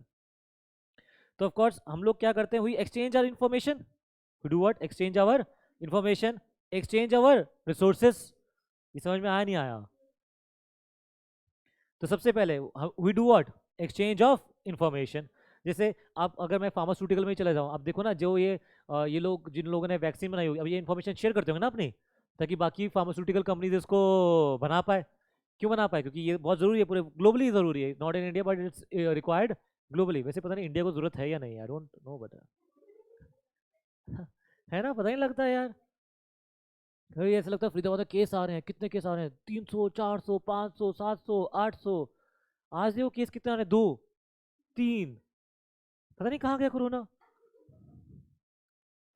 तो ऑफ कोर्स हम लोग क्या करते हैं, we exchange our information, we do what, exchange our information, exchange our resources. ये समझ में आया नहीं आया, तो सबसे पहले we do what, exchange of information. जैसे आप, अगर मैं फार्मास्यूटिकल में ही चला जाऊँ, आप देखो ना जो ये लोग, जिन लोगों ने वैक्सीन बनाई होगी, अब ये इन्फॉर्मेशन शेयर करते होंगे ना अपनी, ताकि बाकी फार्मास्यूटिकल कंपनीज इसको बना पाए। क्यों बना पाए, क्योंकि ये बहुत ज़रूरी है, पूरे ग्लोबली ज़रूरी है, not in India but it's required globally. वैसे पता नहीं इंडिया को ज़रूरत है या नहीं, आई डोंट नो बट है ना, पता नहीं लगता यार। अरे ऐसा लगता है फरीदाबाद में केस आ रहे हैं, कितने केस आ रहे हैं, 300 400 500 700 800। आज देखो केस कितने आ रहे हैं, 2 3, पता नहीं कहाँ गया कोरोना।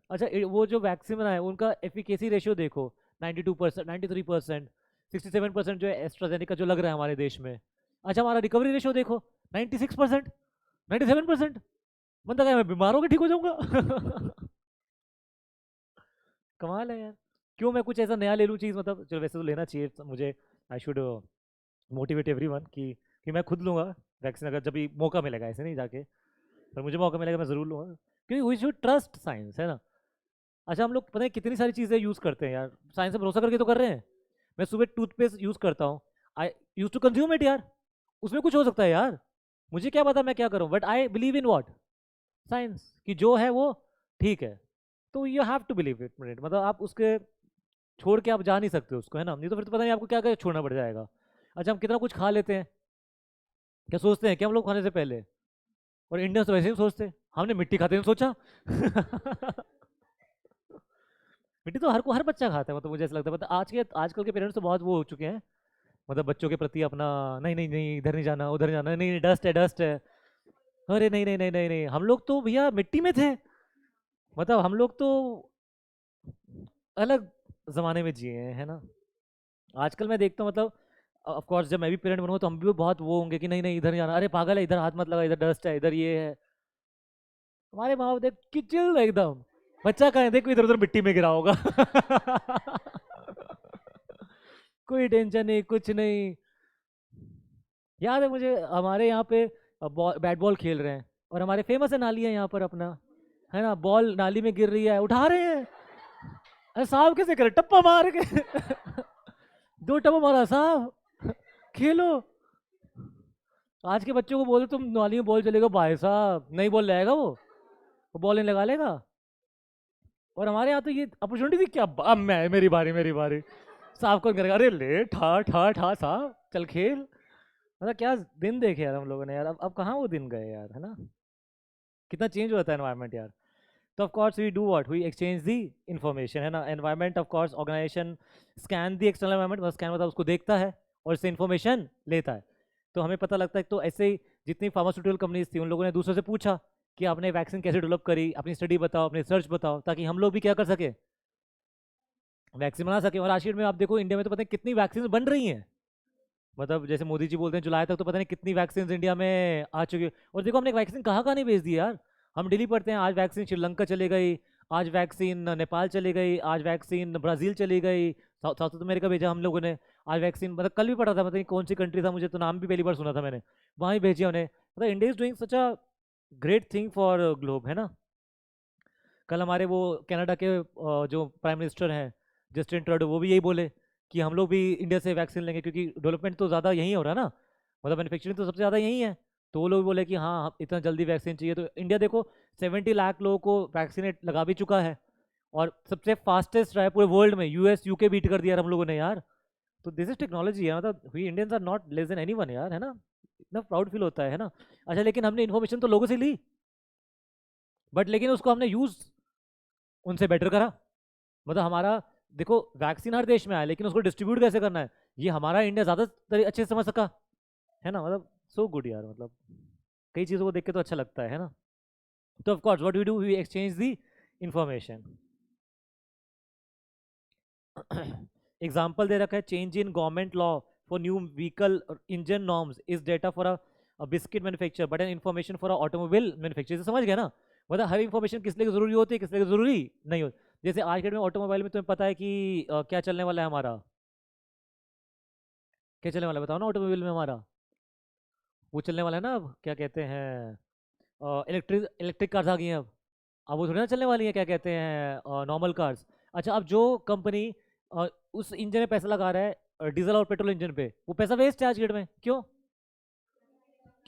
अच्छा वो जो वैक्सीन बनाए उनका एफिकेसी रेशियो देखो, 92%, 93%, 67% जो है एस्ट्राजेनिका जो लग रहा है हमारे देश में। अच्छा हमारा रिकवरी रेशियो देखो, 96%, 97%। मतलब क्या मैं बीमार होकर ठीक हो जाऊंगा। कमाल है यार। क्यों मैं कुछ ऐसा नया ले लूँ चीज़, मतलब चलो वैसे तो लेना चाहिए मुझे, आई शुड मोटिवेट एवरीवन कि मैं खुद लूँगा वैक्सीन, अगर जब भी मौका मिलेगा, ऐसे नहीं जाके, पर मुझे मौका मिलेगा मैं ज़रूर लूँगा, क्योंकि वी शुड ट्रस्ट साइंस, है ना। अच्छा हम लोग पता है कितनी सारी चीज़ें यूज़ करते हैं यार, साइंस पे भरोसा करके तो कर रहे हैं। मैं सुबह टूथपेस्ट यूज़ करता हूँ, आई यूज टू कंज्यूम इट यार, उसमें कुछ हो सकता है यार, मुझे क्या पता मैं क्या करूँ, but I believe in what, science, कि जो है वो ठीक है। तो you have to believe it, मतलब आप उसके छोड़ के आप जा नहीं सकते उसको, है ना, नहीं तो फिर तो पता नहीं आपको क्या क्या छोड़ना पड़ जाएगा। अच्छा हम कितना कुछ खा लेते हैं, क्या सोचते हैं कि हम लोग खाने से पहले, और इंडियंस तो वैसे ही सोचते हैं, हमने मिट्टी खाते हैं सोचा। मिट्टी तो हर बच्चा खाता है, मतलब मुझे ऐसा लगता है, मतलब आजकल के पेरेंट्स तो बहुत वो हो चुके हैं, मतलब बच्चों के प्रति अपना, नहीं नहीं नहीं इधर नहीं जाना उधर जाना, नहीं नहीं डस्ट है डस्ट है, अरे नहीं नहीं नहीं नहीं नहीं, हम लोग तो भैया मिट्टी में थे, मतलब हम लोग तो अलग जमाने में जिए हैं, है ना। आजकल मैं देखता हूँ, मतलब ऑफ कोर्स जब मैं भी पेरेंट बनूंगा तो हम भी बहुत वो होंगे कि नहीं नहीं इधर नहीं जाना, अरे पागल है इधर हाथ मत लगा, इधर डस्ट है, इधर ये है। हमारे माँ बाप देख कि चिल एकदम, बच्चा कहें देखो इधर उधर मिट्टी में गिरा होगा। कोई टेंशन नहीं कुछ नहीं। याद है मुझे हमारे यहाँ पे बैट बॉल खेल रहे हैं, और हमारे फेमस है नाली है यहाँ पर अपना, है ना, बॉल नाली में गिर रही है, उठा रहे हैं, अरे साहब कैसे करे, टप्पा मार के। 2 टप्पा मारा साहब, खेलो। आज के बच्चों को बोलो तुम नाली में बॉल चलेगा, भाई साहब नहीं बॉल लगाएगा वो बॉल नहीं लगा लेगा। और हमारे यहाँ तो ये अपॉर्चुनिटी थी क्या, अब मैं मेरी बारी साफ कौन करेगा, अरे ले ठा ठा ठा साहब चल खेल। मतलब क्या दिन देखे यार हम लोगों ने यार, अब कहाँ वो दिन गए यार, है ना। कितना चेंज होता है एनवायरनमेंट यार। तो of course we do what, we exchange the information, है ना। Environment of course organisation scan the external environment, scan मतलब उसको देखता है और इससे इन्फॉर्मेशन लेता है। तो हमें पता लगता है। तो ऐसे ही जितनी फार्मास्यूटिकल कंपनीज थी उन लोगों ने दूसरों से पूछा कि आपने वैक्सीन कैसे डेवलप करी, अपनी स्टडी बताओ, अपनी रिसर्च बताओ, ताकि हम लोग भी क्या कर सके, वैक्सीन बना सके। और आज की डेट में आप देखो इंडिया में तो पता नहीं कितनी वैक्सीन बन रही हैं। मतलब जैसे मोदी जी बोलते हैं जुलाई तक तो पता नहीं कितनी वैक्सीन इंडिया में आ चुकी है। और देखो हमने वैक्सीन कहाँ कहाँ नहीं भेज दी यार। हम डेली पढ़ते हैं आज वैक्सीन श्रीलंका चली गई, आज वैक्सीन नेपाल चली गई, आज वैक्सीन ब्राज़ील चली गई, साउथ अमेरिका भेजा हम लोगों ने। आज वैक्सीन मतलब कल भी पढ़ा था, मतलब कौन सी कंट्री था, मुझे तो नाम भी पहली बार सुना था मैंने, वहाँ ही भेजी उन्हें। मतलब India is doing such a great thing for globe, है ना। कल हमारे वो कनाडा के जो प्राइम मिनिस्टर हैं जस्टिन ट्रूडो, वो भी यही बोले कि हम लोग भी इंडिया से वैक्सीन लेंगे, क्योंकि डेवलपमेंट तो ज़्यादा यहीं हो रहा है ना, मतलब मैन्युफैक्चरिंग तो सबसे ज़्यादा यहीं है। तो वो लोग बोले कि हाँ इतना जल्दी वैक्सीन चाहिए। तो इंडिया देखो 70 लाख लोगों को वैक्सीनेट लगा भी चुका है, और सबसे फास्टेस्ट रहा है पूरे वर्ल्ड में, यूएस यूके बीट कर दिया यार हम लोगों ने यार। तो दिस इज टेक्नोलॉजी है, मतलब we Indians are not less than anyone यार, है ना। इतना प्राउड फील होता है ना। अच्छा लेकिन हमने इन्फॉर्मेशन तो लोगों से ली, बट लेकिन उसको हमने यूज़ उनसे बेटर करा। मतलब हमारा देखो वैक्सीन हर देश में आया, लेकिन उसको डिस्ट्रीब्यूट कैसे करना है ये हमारा इंडिया ज़्यादा अच्छे से समझ सका, है ना। मतलब सो गुड यार, मतलब कई चीज़ों को देख के तो अच्छा लगता है ना। तो of course what we do, we exchange the information. Example दे रखा है, change in government law for new vehicle engine norms is data for a biscuit manufacture but an information for a automobile manufacture. समझ गया ना। मतलब हर इन्फॉर्मेशन किस लिए जरूरी होती है, किस लिए जरूरी नहीं होती। जैसे आज के डेट में ऑटोमोबाइल में तुम्हें पता है कि क्या चलने वाला है हमारा, क्या चलने वाला है बताओ ना ऑटोमोबाइल में हमारा। वो चलने वाला है ना, अब क्या कहते हैं, इलेक्ट्रिक कार्स आ गई हैं अब वो थोड़ी ना चलने वाली है, क्या कहते हैं, नॉर्मल कार्स। अच्छा अब जो कंपनी उस इंजन में पैसा लगा रहा है, डीजल और पेट्रोल इंजन पे, वो पैसा वेस्ट है आज की डेट में। क्यों?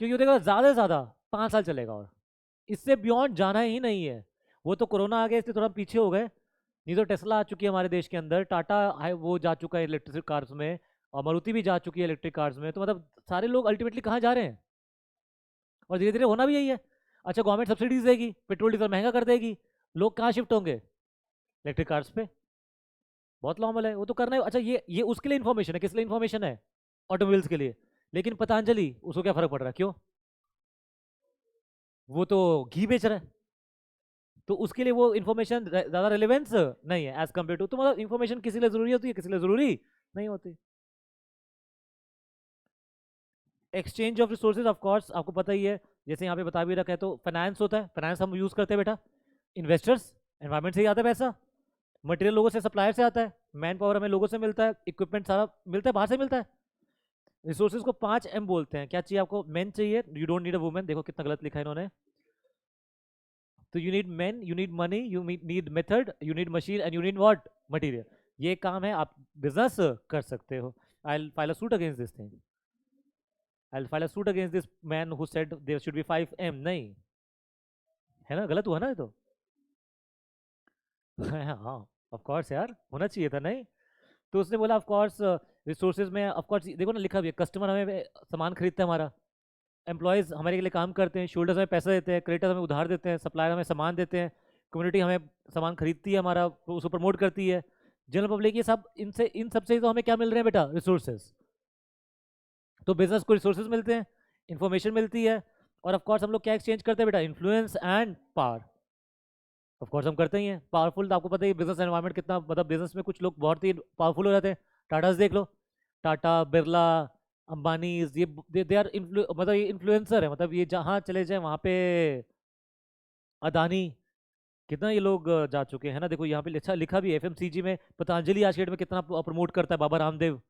क्योंकि वो देखो ज़्यादा से ज़्यादा 5 साल चलेगा, और इससे बियॉन्ड जाना ही नहीं है। वो तो कोरोना आ गया इसलिए थोड़ा पीछे हो गए, नहीं तो टेस्ला आ चुकी है हमारे देश के अंदर, टाटा वो जा चुका है इलेक्ट्रिक कार्स में, और मारुति भी जा चुकी है इलेक्ट्रिक कार्स में। तो मतलब सारे लोग अल्टीमेटली कहाँ जा रहे हैं, और धीरे धीरे होना भी यही है। अच्छा गवर्नमेंट सब्सिडीज देगी, पेट्रोल डीजल महंगा कर देगी, लोग कहाँ शिफ्ट होंगे, इलेक्ट्रिक कार्स पे। बहुत नॉर्मल है, वो तो करना है। अच्छा ये उसके लिए इन्फॉर्मेशन है, किस लिए इन्फॉर्मेशन है, ऑटोमोबाइल्स के लिए। लेकिन पतंजलि उसको क्या फर्क पड़ रहा है, क्यों, वो तो घी बेच रहा है, तो उसके लिए वो इन्फॉर्मेशन ज़्यादा रिलेवेंस नहीं है एज कम्पेयर टू। तो मतलब इन्फॉर्मेशन किसी लिए ज़रूरी होती है, किसी लिए ज़रूरी नहीं होती। Exchange of resources of course आपको पता ही है, जैसे यहाँ पे बता भी रखा है। तो फाइनेंस होता है, फाइनेंस हम यूज़ करते हैं बेटा, इन्वेस्टर्स एनवायरमेंट से ही आता है पैसा, मटेरियल लोगों से, सप्लायर से आता है, मैन पावर हमें लोगों से मिलता है, इक्विपमेंट सारा मिलता है, बाहर से मिलता है। रिसोर्सेज को 5 M बोलते हैं। क्या चाहिए आपको, मैन चाहिए, you don't need a women, देखो कितना गलत लिखा है इन्होंने। तो you need man, you need money, you need method, you need machine and you need what, material. ये काम है, आप बिजनेस कर सकते हो। I will file a suit against this thing, I will file a suit against this man who said there should be 5M, नहीं है ना, गलत हुआ ना ये तो। हाँ ऑफ कोर्स यार होना चाहिए था, नहीं। तो उसने बोला ऑफ कोर्स रिसोर्सेज में ऑफ कोर्स देखो ना लिखा भी है, कस्टमर हमें सामान खरीदता है हमारा, एम्प्लॉयज़ हमारे के लिए काम करते हैं, शोल्डर्स हमें पैसा देते हैं, क्रेडिटर्स हमें उधार देते हैं, सप्लायर हमें सामान देते हैं, कम्युनिटी हमें सामान खरीदती है हमारा, तो उसको प्रमोट करती है, जनरल पब्लिक, ये सब इनसे, इन सब से तो हमें क्या मिल रहे हैं बेटा, रिसोर्सेज। तो बिजनेस को रिसोर्सेज मिलते हैं, इंफॉर्मेशन मिलती है, और ऑफ कोर्स हम लोग क्या एक्सचेंज करते हैं बेटा, influence and power. Of course हम करते ही हैं। पावरफुल तो आपको पता ही बिजनेस एनवायरनमेंट कितना, मतलब बिजनेस में कुछ लोग बहुत ही पावरफुल हो जाते हैं। टाटास देख लो, टाटा बिरला अंबानी, ये दे आर मतलब ये इन्फ्लुएंसर है, मतलब ये जहाँ चले जाए वहाँ पे, अदानी, कितना ये लोग जा चुके हैं ना। देखो यहाँ पे लिखा लिखा भी है, एफएमसीजी में पतंजलि आज के डेट में कितना प्रमोट करता है, बाबा रामदेव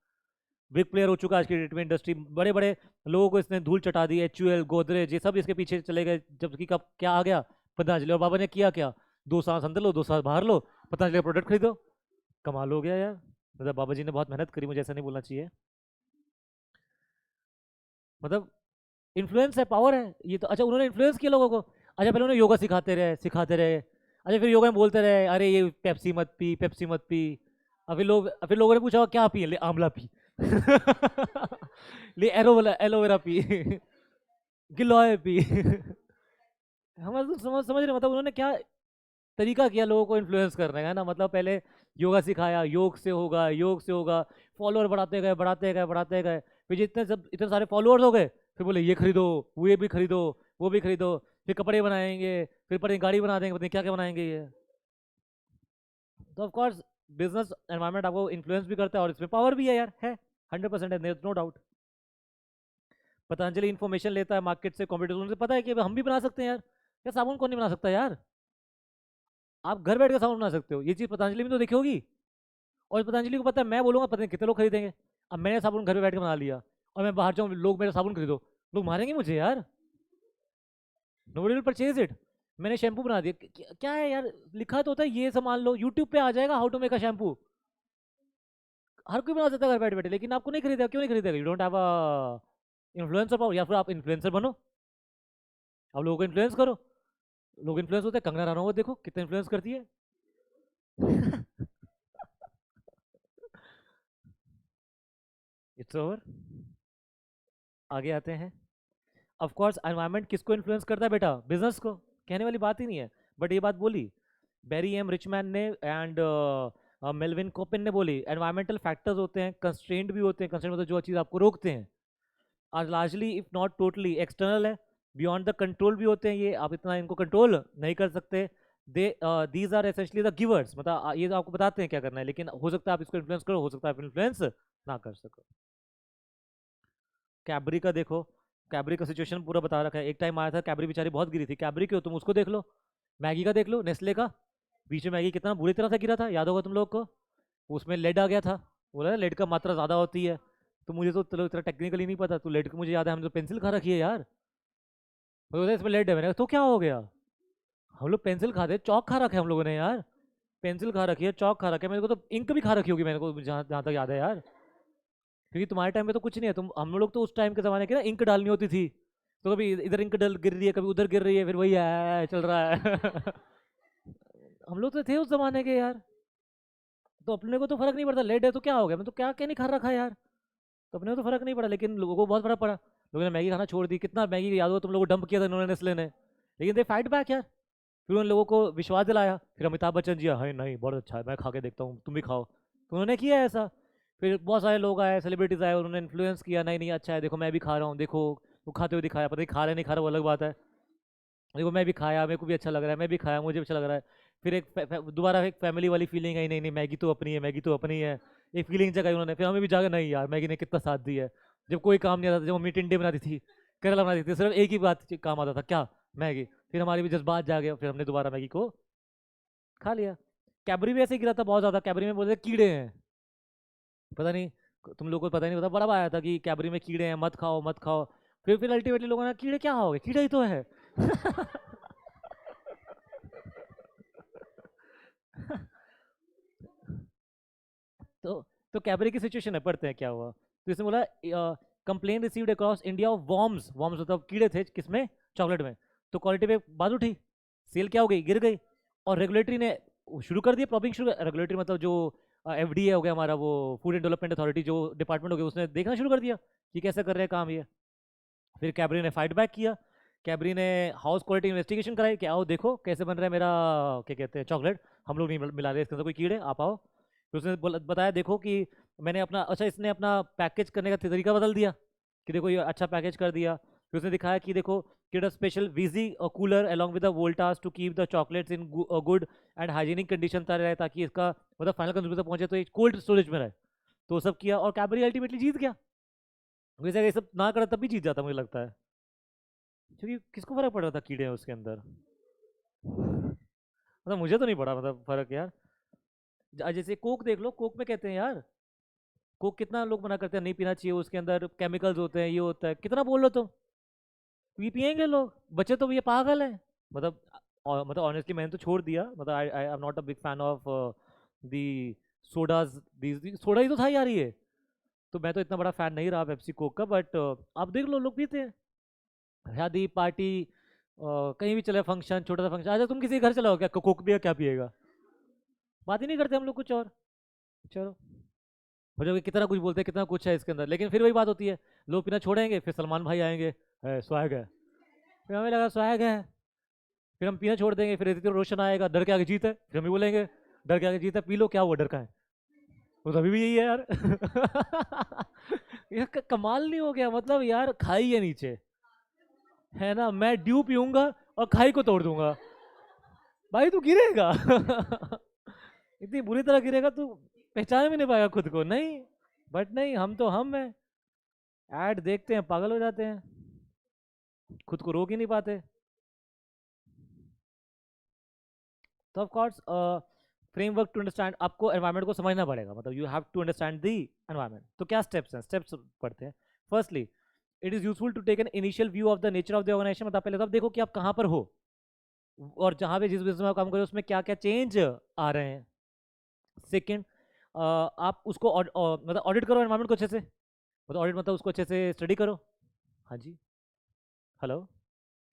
बिग प्लेयर हो चुका है आज की डेट में इंडस्ट्री, बड़े बड़े लोगों को इसने धूल चटा दी, HUL गोदरेज ये सब इसके पीछे चले गए, जबकि कब क्या आ गया, पतंजलि। और बाबा ने किया क्या, 2 सांस अंदर लो 2 सांस बाहर लो, पतंजलि का प्रोडक्ट खरीदो, कमाल हो गया यार। मतलब बाबा जी ने बहुत मेहनत करी, मुझे ऐसा नहीं बोलना चाहिए। मतलब इन्फ्लुएंस है, पावर है ये तो। अच्छा उन्होंने इन्फ्लुएंस किया लोगों को। अच्छा पहले उन्होंने योगा सिखाते रहे सिखाते रहे। अच्छा फिर योगा में बोलते रहे अरे ये पेप्सी मत पी, पेप्सी मत पी। फिर लोगों ने पूछा क्या पी, ले आंवला पी। ले एलोवेरा एलोवेरा पी। गिलोय पी। हम तो समझ समझ रहे, मतलब उन्होंने क्या तरीका किया लोगों को इन्फ्लुएंस करने का, है ना। मतलब पहले योगा सिखाया, योग से होगा, योग से होगा। फॉलोअर बढ़ाते गए बढ़ाते गए बढ़ाते गए। फिर जितने सब इतने सारे फॉलोअर्स हो गए, फिर बोले ये खरीदो, वो ये भी खरीदो, वो भी खरीदो। फिर कपड़े बनाएंगे, फिर पता नहीं गाड़ी बना देंगे, पता नहीं क्या क्या बनाएंगे ये। तो ऑफ कोर्स बिजनेस एनवायरनमेंट आपको इन्फ्लुएंस भी करता है, और इसमें पावर भी है यार, है 100% है, नो डाउट। पतंजलि इन्फॉर्मेशन लेता है मार्केट से, कॉम्पिटिशन से, पता है कि हम भी बना सकते हैं यार। क्या साबुन कौन नहीं बना सकता यार। आप घर बैठ के साबुन बना सकते हो, ये चीज़ पतंजलि में तो देखी होगी। और पतंजलि को पता है, मैं बोलूंगा पता नहीं कितने लोग खरीदेंगे। अब मैंने साबुन घर पे बैठ के बना लिया, और मैं बाहर जाऊँ लोग मेरा साबुन खरीदो, लोग मारेंगे मुझे यार। Nobody will purchase it. मैंने शैम्पू बना दिया, क्या है यार। लिखा तो होता है ये सामान लो, यूट्यूब पे आ जाएगा how to make a shampoo. हर कोई बना सकता है घर बैठे बैठे, लेकिन आपको नहीं खरीदेगा, क्यों नहीं खरीदेगा, you don't have a influencer power. या फिर आप इन्फ्लुएंसर बनो, आप लोगों को इन्फ्लुएंस करो। लोग इन्फ्लुएंस होते हैं, कंगना रनौत देखो कितना इन्फ्लुएंस करती है। It's over. आगे आते हैं। ऑफ कोर्स एनवायरनमेंट किसको इन्फ्लुएंस करता है बेटा, बिजनेस को। कहने वाली बात ही नहीं है, बट ये बात बोली बेरी एम रिचमैन ने, एंड मेलविन कोपिन ने बोली, एनवायरमेंटल फैक्टर्स होते हैं, कंस्ट्रेंट भी होते हैं। कंस्ट्रेंट मतलब जो चीज़ आपको रोकते हैं, are largely if not totally external है, बियॉन्ड द कंट्रोल भी होते हैं, ये आप इतना इनको कंट्रोल नहीं कर सकते। They these are essentially the givers, मतलब ये तो आपको बताते हैं क्या करना है, लेकिन हो सकता है आप इसको इन्फ्लुएंस करो, हो सकता है आप इन्फ्लुएंस ना कर सको। कैबरी का देखो, कैबरी का सिचुएशन पूरा बता रखा है। एक टाइम आया था, कैबरी बेचारी बहुत गिरी थी। कैबरी क्यों, तुम उसको देख लो। मैगी का देख लो, नेस्ले का। बीच में मैगी कितना बुरी तरह से गिरा था, याद होगा तुम लोग को। उसमें लेड आ गया था। बोला लेड का मात्रा ज़्यादा होती है। तो मुझे तो चलो इतना टेक्निकली नहीं पता, तो लेड की मुझे याद है, हमने तो पेंसिल खा रखी है यार। मुझे बोला इसमें लेड है, मैंने कहा तो क्या हो गया। हम लोग पेंसिल खाते, चौक खा रखे हम लोगों ने यार। पेंसिल खा रखी है, चौक खा रखे है, मेरे को तो इंक भी खा रखी होगी, मेरे को जहाँ जहाँ तक याद है यार। क्योंकि तुम्हारे टाइम में तो कुछ नहीं है, तुम हम लोग तो उस टाइम के ज़माने की ना इंक डालनी होती थी। तो कभी इधर इंक डल गिर रही है, कभी उधर गिर रही है, फिर वही चल रहा है। हम लोग तो थे उस जमाने के यार। तो अपने को तो फर्क नहीं पड़ता, लेट है तो क्या हो गया, मैं तो क्या क्या नहीं खा रखा है यार। तो अपने को तो फर्क नहीं पड़ा, लेकिन लोगों को बहुत फर्क पड़ा। लोगों ने मैगी खाना छोड़ दी, कितना मैगी याद हो तुम लोगों को डंप किया था इन्होंने, नेस्ले ने। लेकिन दे फाइट बैक यार। फिर उन लोगों को विश्वास दिलाया, फिर अमिताभ बच्चन जी है नहीं बहुत अच्छा है, मैं खा के देखता हूँ, तुम भी खाओ, तो उन्होंने किया ऐसा। फिर बहुत सारे लोग आए, सेलिब्रिटीज आए, उन्होंने इन्फ्लुएंस किया, नहीं नहीं अच्छा है, देखो मैं भी खा रहा हूँ, देखो वो खाते हुए दिखाया, पता नहीं खा रहे नहीं खा रहे वो अलग बात है। देखो मैं भी खाया, मेरे को भी अच्छा लग रहा है, मैं भी खाया, मुझे भी अच्छा लग रहा है। फिर दोबारा एक फैमिली वाली फीलिंग आई, नहीं नहीं मैगी तो अपनी है, मैगी तो अपनी है। एक फीलिंग जगाई उन्होंने, फिर हमें भी जागा, नहीं यार मैगी ने कितना साथ दिया है। जब कोई काम नहीं आता था, जब मम्मी टिंडे बनाती थी, करेला बनाती थी, सिर्फ एक ही बात काम आता था, क्या, मैगी। फिर हमारी भी जज्बात जागे, फिर हमने दोबारा मैगी को खा लिया। कैबरी भी ऐसे ही गिरा था बहुत ज़्यादा, कैबरी में बोलते थे कीड़े हैं, पता नहीं, तुम लोगों को पता नहीं, पता बड़ा आया था कि कैबरी में कीड़े हैं, मत खाओ मत खाओ। फिर अल्टीमेटली लोगों ने, कीड़े क्या हो गए, कीड़ा ही तो है। तो तो कैबरे की सिचुएशन है, पढ़ते हैं क्या हुआ। तो इसने बोला complain received across India of worms, worms मतलब कीड़े थे किसमें, चॉकलेट में। तो क्वालिटी पे बात उठी, सेल क्या हो गई, गिर गई। और रेगुलेटरी ने शुरू कर दिया प्रॉबिंग, शुरू रेगुलेटरी मतलब जो एफडीए हो गया हमारा, वो फूड एंड डेवलपमेंट अथॉरिटी जो डिपार्टमेंट हो गया, उसने देखना शुरू कर दिया कि कैसे कर रहे हैं काम ये। फिर कैबरी ने फाइट बैक किया। कैबरी ने हाउस क्वालिटी इन्वेस्टिगेशन कराई कि आओ देखो कैसे बन रहा है मेरा, क्या कहते हैं, चॉकलेट, हम लोग नहीं मिला रहे इसके अंदर कोई कीड़े, आप आओ। फिर उसने बताया देखो कि मैंने अपना, अच्छा इसने अपना पैकेज करने का तरीका बदल दिया, कि देखो ये अच्छा पैकेज कर दिया। फिर उसने दिखाया कि देखो kid special visi cooler along with the Voltas to keep the chocolates in good and hygienic condition रहे, ताकि इसका मतलब फाइनल कंज्यूमर तक पहुंचे तो कोल्ड स्टोरेज में रहे। तो वो सब किया, और कैबरी अल्टीमेटली जीत गया। वैसे अगर ये सब ना करा तब भी जीत जाता मुझे लगता है, क्योंकि किसको फर्क पड़ रहा था कीड़े हैं उसके अंदर। मतलब मुझे तो नहीं पड़ा मतलब फर्क यार। जैसे कोक देख लो, कोक में कहते हैं यार, कोक कितना लोग मना करते हैं नहीं पीना चाहिए, उसके अंदर केमिकल्स होते हैं, ये होता है, कितना बोल लो तुम, ये पियेंगे लोग, बच्चे तो ये पागल है। मतलब मतलब ऑनेस्टली मैंने तो छोड़ दिया, मतलब I I am not a big fan of the sodas, the soda ही तो था यार ये। तो मैं तो इतना बड़ा फैन नहीं रहा पेप्सी कोक का, बट आप देख लो लोग पीते हैं। शादी पार्टी, कहीं भी चले फंक्शन, छोटा सा फंक्शन, अच्छा तुम किसी के घर चलाओ क्या, कोक पिएगा क्या पिएगा, बात ही नहीं करते हम लोग कुछ और। चलो, हो जाओगे, कितना कुछ बोलते हैं, कितना कुछ है इसके अंदर, लेकिन फिर वही बात होती है, लोग पीना छोड़ेंगे, फिर सलमान भाई आएंगे, है स्वैग है, फिर हमें लगा स्वैग है, फिर हम पीना छोड़ देंगे, फिर ऋतिक रोशन आएगा, डर के आगे जीत है, फिर हम भी बोलेंगे डर के आगे जीत है, पी लो, क्या हुआ डर का है, वो तो अभी भी यही है यार। ये कमाल नहीं हो गया, मतलब यार खाई है नीचे, है ना, मैं ड्यू पीऊंगा और खाई को तोड़ दूंगा, भाई तू गिरेगा। इतनी बुरी तरह गिरेगा तू, पहचान भी नहीं पाएगा खुद को, नहीं, बट नहीं, हम तो हम हैं, ऐड देखते हैं पागल हो जाते हैं, खुद को रोक ही नहीं पाते। तो of course framework to understand, आपको एनवायरनमेंट को समझना पड़ेगा, मतलब you have to understand the environment. तो क्या स्टेप्स हैं, स्टेप्स पढ़ते हैं। Firstly, it is useful to take an initial view of the nature of the organisation, मतलब पहले तो आप देखो कि आप कहाँ पर हो, और जहाँ पे जिस बिजनेस में आप काम कर रहे हो उसमें क्या क्या चेंज आ रहे हैं। सेकेंड, आप उसको मतलब ऑडिट करो एनवायरनमेंट को अच्छे से, मतलब ऑडिट मतलब उसको अच्छे से स्टडी करो। हाँ जी, हेलो,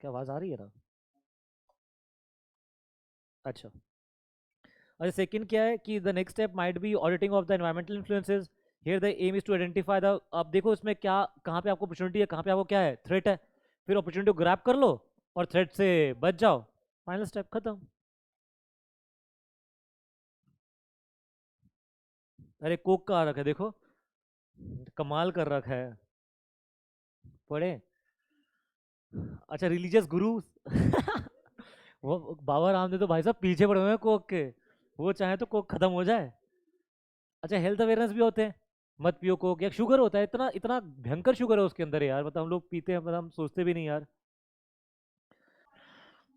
क्या आवाज़ आ रही है ना? अच्छा, और सेकंड क्या है कि the next step might be auditing of the environmental influences, here the aim is to identify the, आप देखो इसमें क्या, कहाँ पे आपको अपॉर्चुनिटी है, कहाँ पे आपको क्या है थ्रेट है, फिर अपॉर्चुनिटी को ग्रैब कर लो और थ्रेट से बच जाओ, फाइनल स्टेप खत्म। अरे कोक का आ रखा है देखो, कमाल कर रखा है, पढ़े। अच्छा, रिलीजियस गुरु। वो बाबा रामदेव तो भाई साहब पीछे पड़े हुए हैं कोक के, वो चाहे तो कोक खत्म हो जाए। अच्छा, हेल्थ अवेयरनेस भी होते हैं, मत पियो कोक, या शुगर होता है, इतना इतना भयंकर शुगर है उसके अंदर यार, मतलब हम लोग पीते हैं, मतलब हम सोचते भी नहीं यार।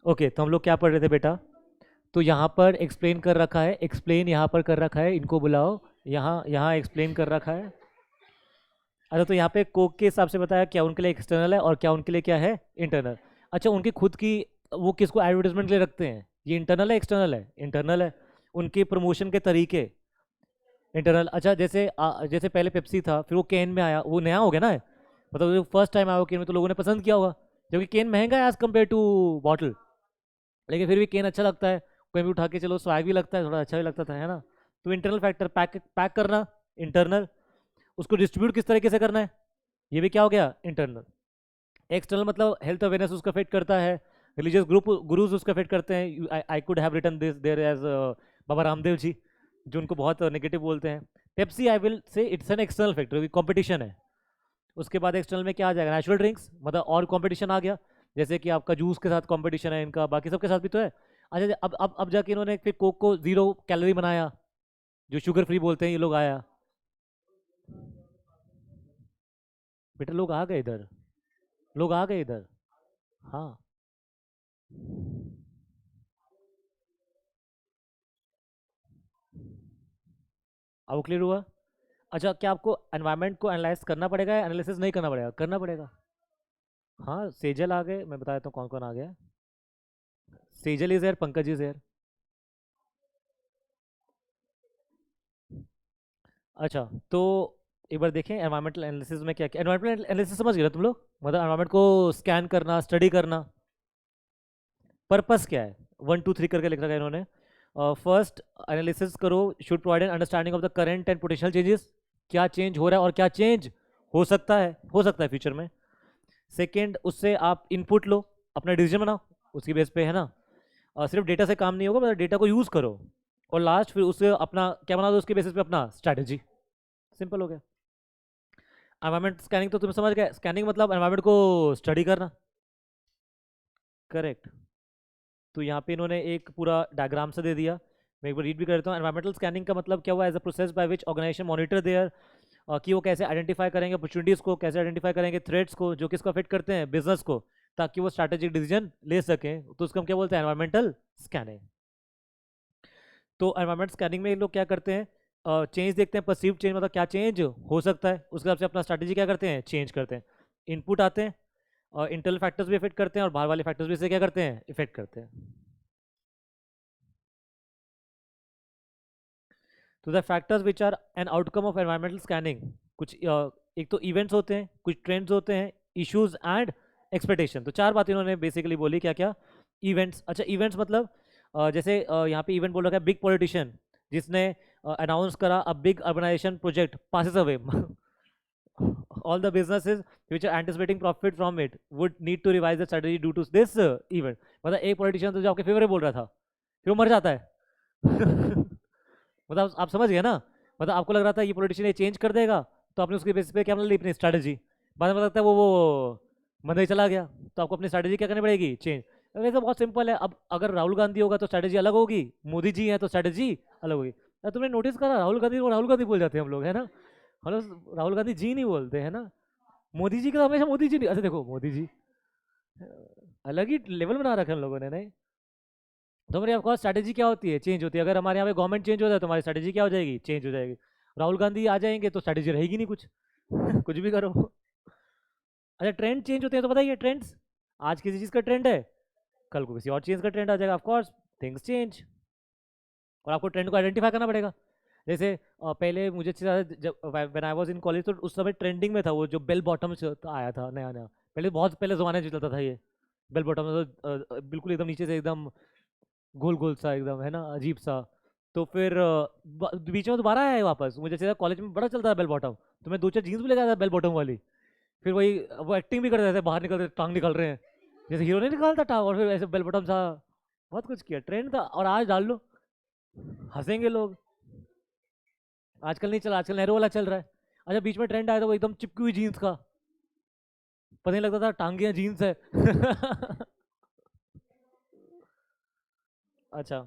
ओके, तो हम लोग क्या पढ़ रहे थे बेटा, तो यहाँ पर एक्सप्लेन कर रखा है, एक्सप्लेन यहाँ पर कर रखा है, इनको बुलाओ, यहाँ यहाँ एक्सप्लेन कर रखा है। अच्छा, तो यहाँ पे कोक के हिसाब से बताया क्या उनके लिए एक्सटर्नल है और क्या उनके लिए क्या है इंटरनल। अच्छा, उनकी खुद की, वो किसको एडवर्टाइजमेंट के लिए रखते हैं, ये इंटरनल है एक्सटर्नल है, इंटरनल है। उनके प्रमोशन के तरीके इंटरनल। अच्छा, जैसे जैसे पहले पेप्सी था, फिर वो कैन में आया, वो नया हो गया ना, मतलब जो फर्स्ट टाइम आया वो कैन में, तो लोगों ने पसंद किया होगा, क्योंकि कैन महंगा है एज कम्पेयर टू बॉटल, लेकिन फिर भी कैन अच्छा लगता है, कोई भी उठा के चलो, स्वाग भी लगता है, थोड़ा अच्छा भी लगता था, है ना। तो इंटरनल फैक्टर, पैक पैक करना इंटरनल, उसको डिस्ट्रीब्यूट किस तरीके से करना है, ये भी क्या हो गया इंटरनल। एक्सटर्नल मतलब हेल्थ अवेयरनेस उसका फिट करता है, रिलीजियस ग्रुप गुरुज उसका फिट करते हैं, I could have written this there as Baba Ramdev ji, जो उनको बहुत नेगेटिव बोलते हैं। Pepsi I will say it's an external factor, competition है। उसके बाद एक्सटर्नल में क्या आ जाएगा, नेचुरल ड्रिंक्स, मतलब और कंपटीशन आ गया, जैसे कि आपका जूस के साथ कंपटीशन है इनका, बाकी सबके साथ भी तो है। अच्छा, अब जाके इन्होंने फिर कोक को 0 कैलोरी बनाया, जो शुगर फ्री बोलते हैं, ये लोग आया। बेटा लोग आ गए इधर, लोग आ गए इधर, हाँ। अब क्लियर हुआ। अच्छा, क्या आपको एनवायरनमेंट को एनालाइज करना पड़ेगा या एनालिसिस नहीं करना पड़ेगा, करना पड़ेगा। हाँ, सेजल आ गए, मैं बता देता हूँ कौन कौन आ गया। Sejal is here, Pankaj is here. अच्छा, तो एक बार देखें एनवायरमेंटल एनालिसिस में क्या क्या, एनवायरमेंटल एनालिसिस समझ गए ना तुम लोग, मतलब एनवायरमेंट को स्कैन करना, स्टडी करना, पर्पस क्या है, 1 2 3 करके लिख रखा है इन्होंने। फर्स्ट, एनालिसिस करो, should provide an understanding of the current and potential changes, क्या चेंज हो रहा है और क्या चेंज हो सकता है फ्यूचर में। सेकेंड, उससे आप इनपुट लो, अपना डिसीजन बनाओ उसकी बेस पे, है ना। सिर्फ डेटा से काम नहीं होगा, मतलब डेटा को यूज़ करो, और लास्ट फिर उससे अपना क्या बना दो, उसके बेसिस पे अपना स्ट्रैटेजी, सिंपल हो गया। एनवायरमेंट स्कैनिंग तो तुम समझ गए, स्कैनिंग मतलब एनवायरमेंट को स्टडी करना, करेक्ट। तो यहाँ पे इन्होंने एक पूरा डायग्राम से दे दिया, मैं एक बार रीड भी करता हूँ। एनवायरमेंटल स्कैनिंग का मतलब क्या हुआ, as a process by which organisation monitor their, कि वो कैसे आइडेंटिफाई करेंगे अपॉर्चुनिटीज़ को, कैसे आइडेंटिफाई करेंगे थ्रेट्स को, जो किसको अफेक्ट करते हैं, बिजनेस को, ताकि वो स्ट्रैटेजिक डिसीजन ले सकें, तो उसको हम क्या बोलते हैं, एनवायरमेंटल स्कैनिंग। तो एनवायरमेंट स्कैनिंग में ये लोग क्या करते हैं, चेंज देखते हैं, परसीव चेंज मतलब क्या चेंज हो सकता है, उसके हिसाब से अपना स्ट्रैटेजी क्या करते हैं, चेंज करते हैं। इनपुट आते हैं, और इंटरनल फैक्टर्स भी इफेक्ट करते हैं, और बाहर वाले फैक्टर्स भी इसे क्या करते हैं, इफेक्ट करते हैं। तो the factors which are an outcome of environmental scanning, कुछ एक तो इवेंट्स होते हैं, कुछ ट्रेंड्स होते हैं, इश्यूज एंड एक्सपेक्टेशन। तो चार बातें उन्होंने बेसिकली बोली, क्या क्या? इवेंट्स। अच्छा इवेंट्स मतलब जैसे यहाँ पे इवेंट बोल रखा है बिग पॉलिटिशियन जिसने अनाउंस करा a big urbanisation project passes away all the businesses which are anticipating profit from it would need to revise the strategy due to this event। मतलब एक पॉलिटिशियन तो जो आपके फेवर में बोल रहा था फिर वो मर जाता है मतलब आप समझ गए ना? मतलब आपको लग रहा था ये पॉलिटिशियन ये चेंज कर देगा, तो आपने उसके बेसिस पे क्या मतलब अपनी स्ट्रैटेजी, बाद में लगता है वो मंदिर चला गया, तो आपको अपनी स्ट्रैटेजी क्या करनी पड़ेगी? चेंज। वैसे बहुत सिंपल है, अब अगर राहुल गांधी होगा तो स्ट्रैटेजी अलग होगी, मोदी जी है तो स्ट्रैटेजी अलग होगी। तुमने नोटिस करा राहुल गांधी को राहुल गांधी बोल जाते हैं हम लोग, है ना? हम लोग राहुल गांधी जी नहीं बोलते है ना, मोदी जी का तो हमेशा मोदी जी नहीं। अच्छा देखो मोदी जी अलग ही लेवल बना रखा है हम लोगों ने, नहीं? तो हमारी ऑफकोर्स स्ट्रैटेजी क्या होती है? चेंज होती है। अगर हमारे यहाँ पे गवर्नमेंट चेंज होता है तो हमारी स्ट्रैटेजी क्या हो जाएगी? चेंज हो जाएगी। राहुल गांधी आ जाएंगे तो स्ट्रैटेजी रहेगी नहीं कुछ कुछ भी करो। अच्छा ट्रेंड चेंज होते हैं तो बताइए, ट्रेंड्स आज किसी चीज़ का ट्रेंड है, कल को किसी और चीज़ का ट्रेंड आ जाएगा, ऑफकोर्स थिंग्स चेंज। और आपको ट्रेंड को आइडेंटिफाई करना पड़ेगा। जैसे पहले मुझे अच्छी ज़्यादा जब when I was in college तो उस समय ट्रेंडिंग में था वो जो बेल बॉटम आया था नया नया, पहले बहुत पहले ज़माने में चलता था ये बेल बॉटम। तो बिल्कुल एकदम नीचे से एकदम गोल गोल सा एकदम, है ना, अजीब सा। तो फिर बीच में दोबारा आया है वापस, मुझे सीधा कॉलेज में बड़ा चलता था बेल बॉटम, तो मैं दो चार जीन्स भी ले जाता था बेल बॉटम वाली। फिर वही वो एक्टिंग भी कर रहे थे, बाहर निकल रहे टांग निकल रहे हैं जैसे हीरो नहीं निकालता टांग, और फिर ऐसे बेल बॉटम सा बहुत कुछ किया, ट्रेंड था। और आज डाल लो हंसेंगे लोग, आजकल नहीं चला, आजकल नेहरू वाला चल रहा है। अच्छा बीच में ट्रेंड आया था वो एकदम चिपकी हुई जीन्स का, पता नहीं लगता था टांगे जीन्स है अच्छा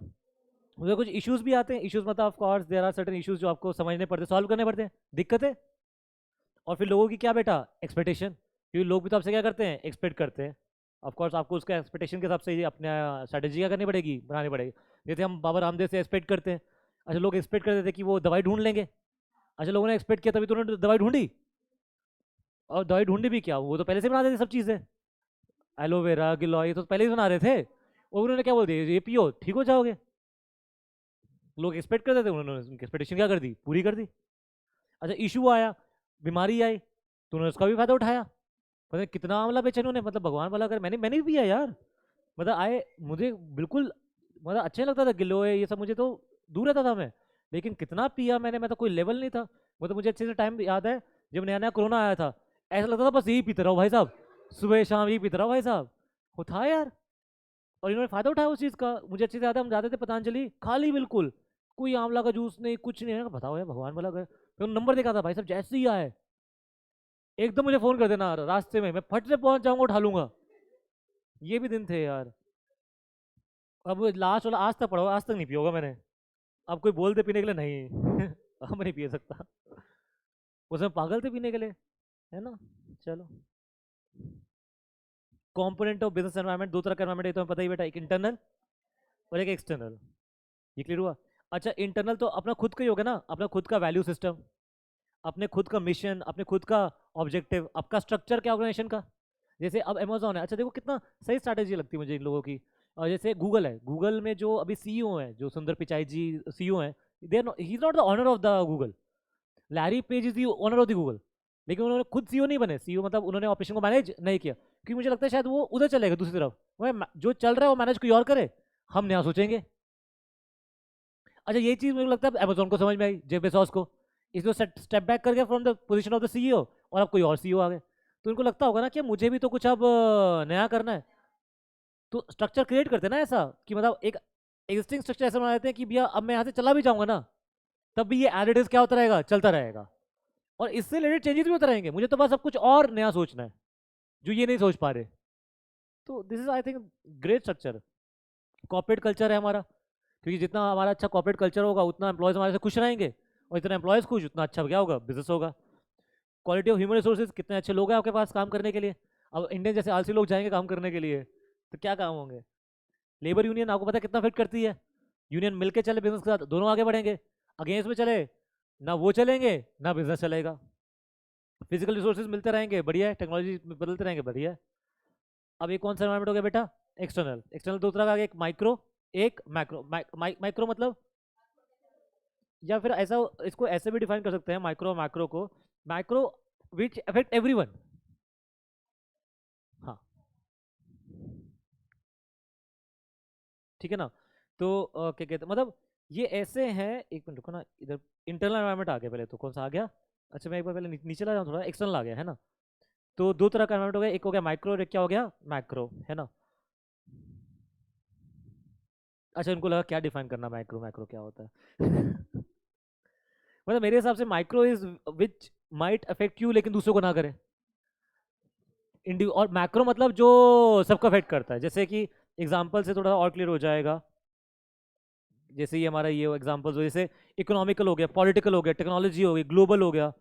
मुझे कुछ इश्यूज भी आते हैं, इश्यूज मतलब of course there are certain issues जो आपको समझने पड़ते हैं, सॉल्व करने पड़ते हैं, दिक्कतें। और फिर लोगों की क्या बेटा? एक्सपेक्टेशन, क्योंकि लोग भी तो आपसे क्या करते हैं? एक्सपेक्ट करते हैं। ऑफ कोर्स आपको उसका एक्सपेक्टेशन के हिसाब से ही अपने स्ट्रेटेजी क्या करनी पड़ेगी? बनानी पड़ेगी। जैसे हम बाबा रामदेव से एक्सपेक्ट करते हैं, अच्छा लोग एक्सपेक्ट करते थे कि वो दवाई ढूंढ लेंगे, अच्छा लोगों ने एक्सपेक्ट किया तभी तो उन्होंने दवाई ढूंढी, और दवाई ढूंढी भी क्या, वो तो पहले से बना देते सब चीज़ें, एलोवेरा गिलोय ये तो पहले ही बना रहे थे, और उन्होंने क्या बोल दिया ये पियो ठीक हो जाओगे। लोग एक्सपेक्ट करते थे, उन्होंने उनकी एक्सपेक्टेशन क्या कर दी? पूरी कर दी। अच्छा इशू आया, बीमारी आई, तो उन्होंने उसका भी फायदा उठाया, पता नहीं कितना आंवला बेचा उन्होंने, मतलब भगवान वाला कर, मैंने मैंने भी पिया यार, मतलब आए मुझे बिल्कुल मतलब अच्छा नहीं लगता था गिलोय ये सब, मुझे तो दूर रहता था मैं, लेकिन कितना पिया मैंने, मैं तो कोई लेवल नहीं था। मतलब मुझे अच्छे से टाइम याद है जब नया नया कोरोना आया था, ऐसा लगता था बस यही पीते रहो भाई साहब, सुबह शाम यही पीते रहो भाई साहब, वो था यार। और इन्होंने फायदा उठाया उस चीज़ का, मुझे अच्छे से याद है हम जाते थे पतंजलि खाली बिल्कुल, कोई आंवला का जूस नहीं कुछ नहीं है, बताओ यार भगवान वाला गए, फिर नंबर देखा था भाई साहब जैसे ही आए एकदम मुझे फ़ोन कर देना रास्ते में, मैं फट से पहुंच जाऊंगा उठा लूंगा, ये भी दिन थे यार। अब लास्ट वाला आज तक पड़ा हुआ, आज तक नहीं पिया होगा मैंने, अब कोई बोल दे पीने के लिए नहीं अब नहीं पी सकता, उसमें पागल थे पीने के लिए, है ना? चलो कंपोनेंट ऑफ बिजनेस एनवायरनमेंट, दो तरह का एनवायरनमेंट है तो पता ही बेटा, एक इंटरनल और एक एक्सटर्नल, ये क्लियर हुआ? अच्छा इंटरनल तो अपना खुद का ही होगा ना, अपना खुद का वैल्यू सिस्टम, अपने खुद का मिशन, अपने खुद का ऑब्जेक्टिव, आपका स्ट्रक्चर क्या ऑर्गेनाइजेशन का। जैसे अब अमेजोन है, अच्छा देखो कितना सही स्ट्रैटेजी लगती है मुझे इन लोगों की। और जैसे गूगल है, गूगल में जो अभी सीईओ हैं जो सुंदर पिचाई जी सीईओ हैं, they he is not the owner of the Google, Larry Page is the owner of the Google, लेकिन उन्होंने खुद सीईओ नहीं बने, सीईओ मतलब उन्होंने ऑपरेशन को मैनेज नहीं किया, क्योंकि मुझे लगता है शायद वो उधर चलेगा दूसरी तरफ, जो चल रहा है वो मैनेज कोई और करे, हम नया सोचेंगे। अच्छा ये चीज़ मुझे लगता है अमेजोन को समझ में आई, जेफ बेजोस को, इसलिए स्टेप बैक कर गया from the position of the CEO, और अब कोई और सीईओ आ गए, तो उनको लगता होगा ना कि मुझे भी तो कुछ अब नया करना है, तो स्ट्रक्चर क्रिएट करते हैं ना ऐसा कि मतलब एक एग्जिस्टिंग स्ट्रक्चर ऐसा बना देते हैं कि भैया अब मैं यहाँ से चला भी जाऊंगा ना, तब भी ये एज इट इज क्या होता रहेगा? चलता रहेगा, और इससे रिलेटेड चेंजेस भी होते रहेंगे, मुझे तो बस अब कुछ और नया सोचना है जो ये नहीं सोच पा रहे। तो this is I think great structure. Corporate culture है हमारा, क्योंकि जितना हमारा अच्छा कॉर्पोरेट कल्चर होगा उतना एम्प्लॉयज़ हमारे से खुश रहेंगे, और इतना एम्प्लॉयज़ खुश उतना अच्छा क्या होगा? बिजनेस होगा। क्वालिटी ऑफ ह्यूमन रिसोर्सेज, कितने अच्छे लोग हैं आपके पास काम करने के लिए, अब इंडियन जैसे आलसी लोग जाएंगे काम करने के लिए तो क्या काम होंगे? लेबर यूनियन आपको पता है कितना फिट करती है, यूनियन मिलके चले बिजनेस के साथ दोनों आगे बढ़ेंगे, अगेंस्ट में चले ना वो चलेंगे ना बिजनेस चलेगा। फिजिकल रिसोर्सेज मिलते रहेंगे बढ़िया है, टेक्नोलॉजी बदलते रहेंगे बढ़िया है। अब एक कौन सा एनवायरमेंट हो गया बेटा? एक्सटर्नल। एक्सटर्नल दो तरह का, एक माइक्रो एक मैक्रो। माइक्रो मतलब, या फिर ऐसा इसको ऐसे भी डिफाइन कर सकते हैं माइक्रो मैक्रो को, माइक्रो विच अफेक्ट एवरीवन, हाँ ठीक है ना। तो क्या कहते हैं, मतलब ये ऐसे हैं, एक मिनट रुको ना, इधर इंटरनल एनवायरनमेंट आ गया पहले, तो कौन सा आ गया, अच्छा मैं एक बार पहले नीचे ला जाऊँ, थोड़ा एक्सटर्नल आ गया है ना। तो दो तरह का एनवायरनमेंट हो गया, एक हो गया माइक्रो और एक क्या हो गया, मैक्रो, है ना। अच्छा इनको लगा क्या डिफाइन करना, माइक्रो मैक्रो क्या होता है मतलब मेरे हिसाब से micro is which might affect you लेकिन दूसरों को ना करे, और मैक्रो मतलब जो सबको अफेक्ट करता है, जैसे कि एग्जांपल से थोड़ा और क्लियर हो जाएगा। जैसे ये हमारा ये एग्जांपल्स हो, जैसे इकोनॉमिकल हो गया, पॉलिटिकल हो गया, टेक्नोलॉजी हो गई, ग्लोबल हो गया,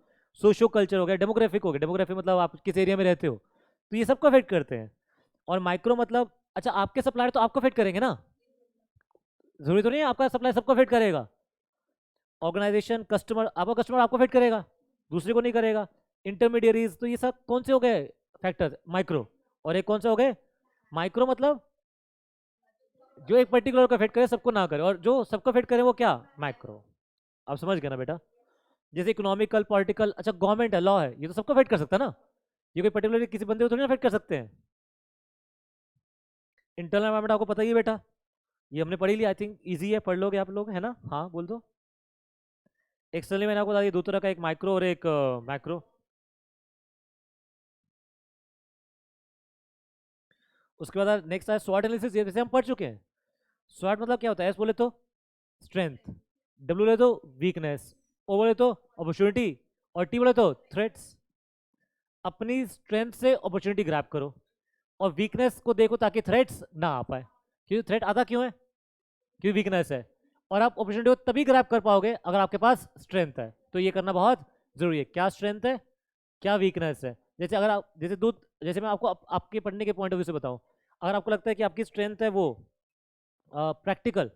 सोशो कल्चर हो गया, डेमोग्राफिक हो गया, डेमोग्राफिक मतलब आप किस एरिया में रहते हो, तो ये सबको अफेक्ट करते हैं। और माइक्रो मतलब, अच्छा आपके सप्लायर तो आपको अफेक्ट करेंगे ना, जरूरी तो नहीं है आपका सप्लायर सबको अफेक्ट करेगा। ऑर्गेनाइजेशन, कस्टमर, आपका कस्टमर आपको अफेक्ट करेगा, दूसरे को नहीं करेगा। इंटरमीडियरीज, तो ये सब कौन से हो गए फैक्टर, माइक्रो। और एक कौन से हो गए, माइक्रो मतलब जो एक पर्टिकुलर को अफेक्ट करे सबको ना करे, और जो सबको अफेक्ट करे वो क्या, माइक्रो। आप समझ गए ना बेटा। जैसे इकोनॉमिकल, पॉलिटिकल, अच्छा गवर्नमेंट है, लॉ है, ये तो सबको अफेक्ट कर सकता है ना, ये कोई पर्टिकुलर किसी बंदे को थोड़ी ना अफेक्ट कर सकते हैं। इंटरनल एनवायरमेंट आपको पता ही है बेटा, ये हमने पढ़ी ली, आई थिंक इजी है, पढ़ लोगे आप लोग, है ना, हाँ बोल दो। एक्सटर्नली मैंने आपको बता दिया दो तरह का, एक माइक्रो और एक मैक्रो। उसके बाद नेक्स्ट है स्वॉट एनालिसिस, जैसे हम पढ़ चुके हैं। स्वॉट मतलब क्या होता है, एस बोले तो स्ट्रेंथ, डब्ल्यू बोले तो वीकनेस, ओ बोले तो अपॉर्चुनिटी, और टी बोले तो थ्रेट्स। अपनी स्ट्रेंथ से अपॉर्चुनिटी ग्रैब करो, और वीकनेस को देखो ताकि थ्रेट्स ना आ पाए। क्योंकि थ्रेट आता क्यों है, क्योंकि वीकनेस है। और आप अपॉर्चुनिटी को तभी ग्रैब कर पाओगे अगर आपके पास स्ट्रेंथ है, तो ये करना बहुत जरूरी है, क्या स्ट्रेंथ है क्या वीकनेस है। जैसे अगर आप, जैसे दो, जैसे मैं आपको आपके पढ़ने के पॉइंट ऑफ व्यू से बताऊं, अगर आपको लगता है कि आपकी स्ट्रेंथ है वो प्रैक्टिकल,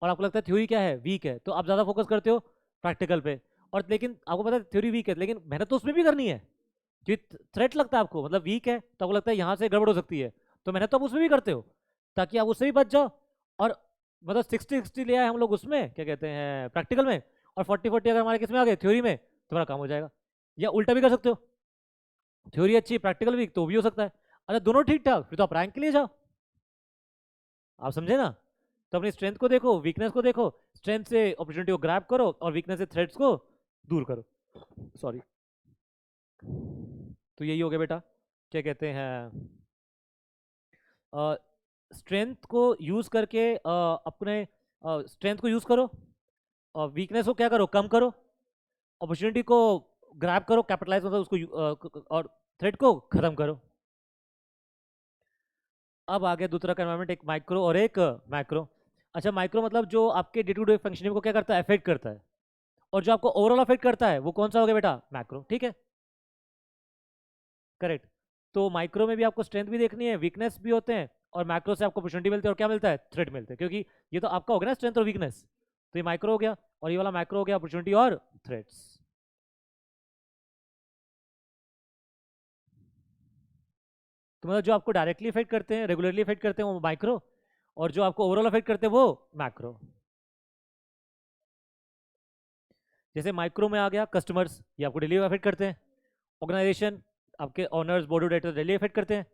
और आपको लगता है थ्योरी क्या है, वीक है, तो आप ज़्यादा फोकस करते हो प्रैक्टिकल पे। और लेकिन आपको पता है थ्योरी वीक है, लेकिन मेहनत तो उसमें भी करनी है, क्योंकि थ्रेट लगता है आपको, मतलब वीक है तो आपको लगता है यहाँ से गड़बड़ हो सकती है, तो मेहनत तो आप उसमें भी करते हो ताकि आप उससे भी बच जाओ। और मतलब 60-60 ले आए हम लोग उसमें, क्या कहते हैं, प्रैक्टिकल में, और 40-40 अगर हमारे किस में आ गए, थ्योरी में, तुम्हारा काम हो जाएगा। या उल्टा भी कर सकते हो, थ्योरी अच्छी प्रैक्टिकल वीक, तो भी हो सकता है। अरे दोनों ठीक ठाक, फिर तो आप रैंक के लिए जाओ। आप समझे ना। तो अपनी स्ट्रेंथ को देखो, वीकनेस को देखो, स्ट्रेंथ से अपॉर्चुनिटी को ग्रैब करो, और वीकनेस से थ्रेट्स को दूर करो। सॉरी। तो यही हो गया बेटा, क्या कहते हैं, स्ट्रेंथ को यूज करके अपने स्ट्रेंथ को यूज करो, और वीकनेस को क्या करो, कम करो, अपॉर्चुनिटी को ग्रैब करो, कैपिटलाइज मतलब उसको और थ्रेट को खत्म करो। अब आगे दूसरा का एनवायरमेंट, एक माइक्रो और एक मैक्रो। अच्छा माइक्रो मतलब जो आपके डे टू डे फंक्शनिंग को क्या करता है, अफेक्ट करता है, और जो आपको ओवरऑल अफेक्ट करता है वो कौन सा हो गया बेटा, मैक्रो, ठीक है, करेक्ट। तो माइक्रो में भी आपको स्ट्रेंथ भी देखनी है, वीकनेस भी होते हैं, और मैक्रो से आपको अपॉर्चुनिटी मिलती है, और क्या मिलता है, थ्रेट मिलते हैं, क्योंकि ये तो आपका हो गया ना स्ट्रेंथ और वीकनेस, तो ये माइक्रो हो गया, और ये वाला मैक्रो हो गया अपॉर्चुनिटी और थ्रेट्स। तो मतलब जो आपको डायरेक्टली इफेक्ट करते हैं, रेगुलरली इफेक्ट करते हैं वो माइक्रो, और जो आपको ओवरऑल इफेक्ट करते हैं वो मैक्रो। जैसे माइक्रो में आ गया कस्टमर्स, ये आपको डेली इफेक्ट करते हैं। ऑर्गेनाइजेशन, आपके honours, board of directors daily effect करते हैं।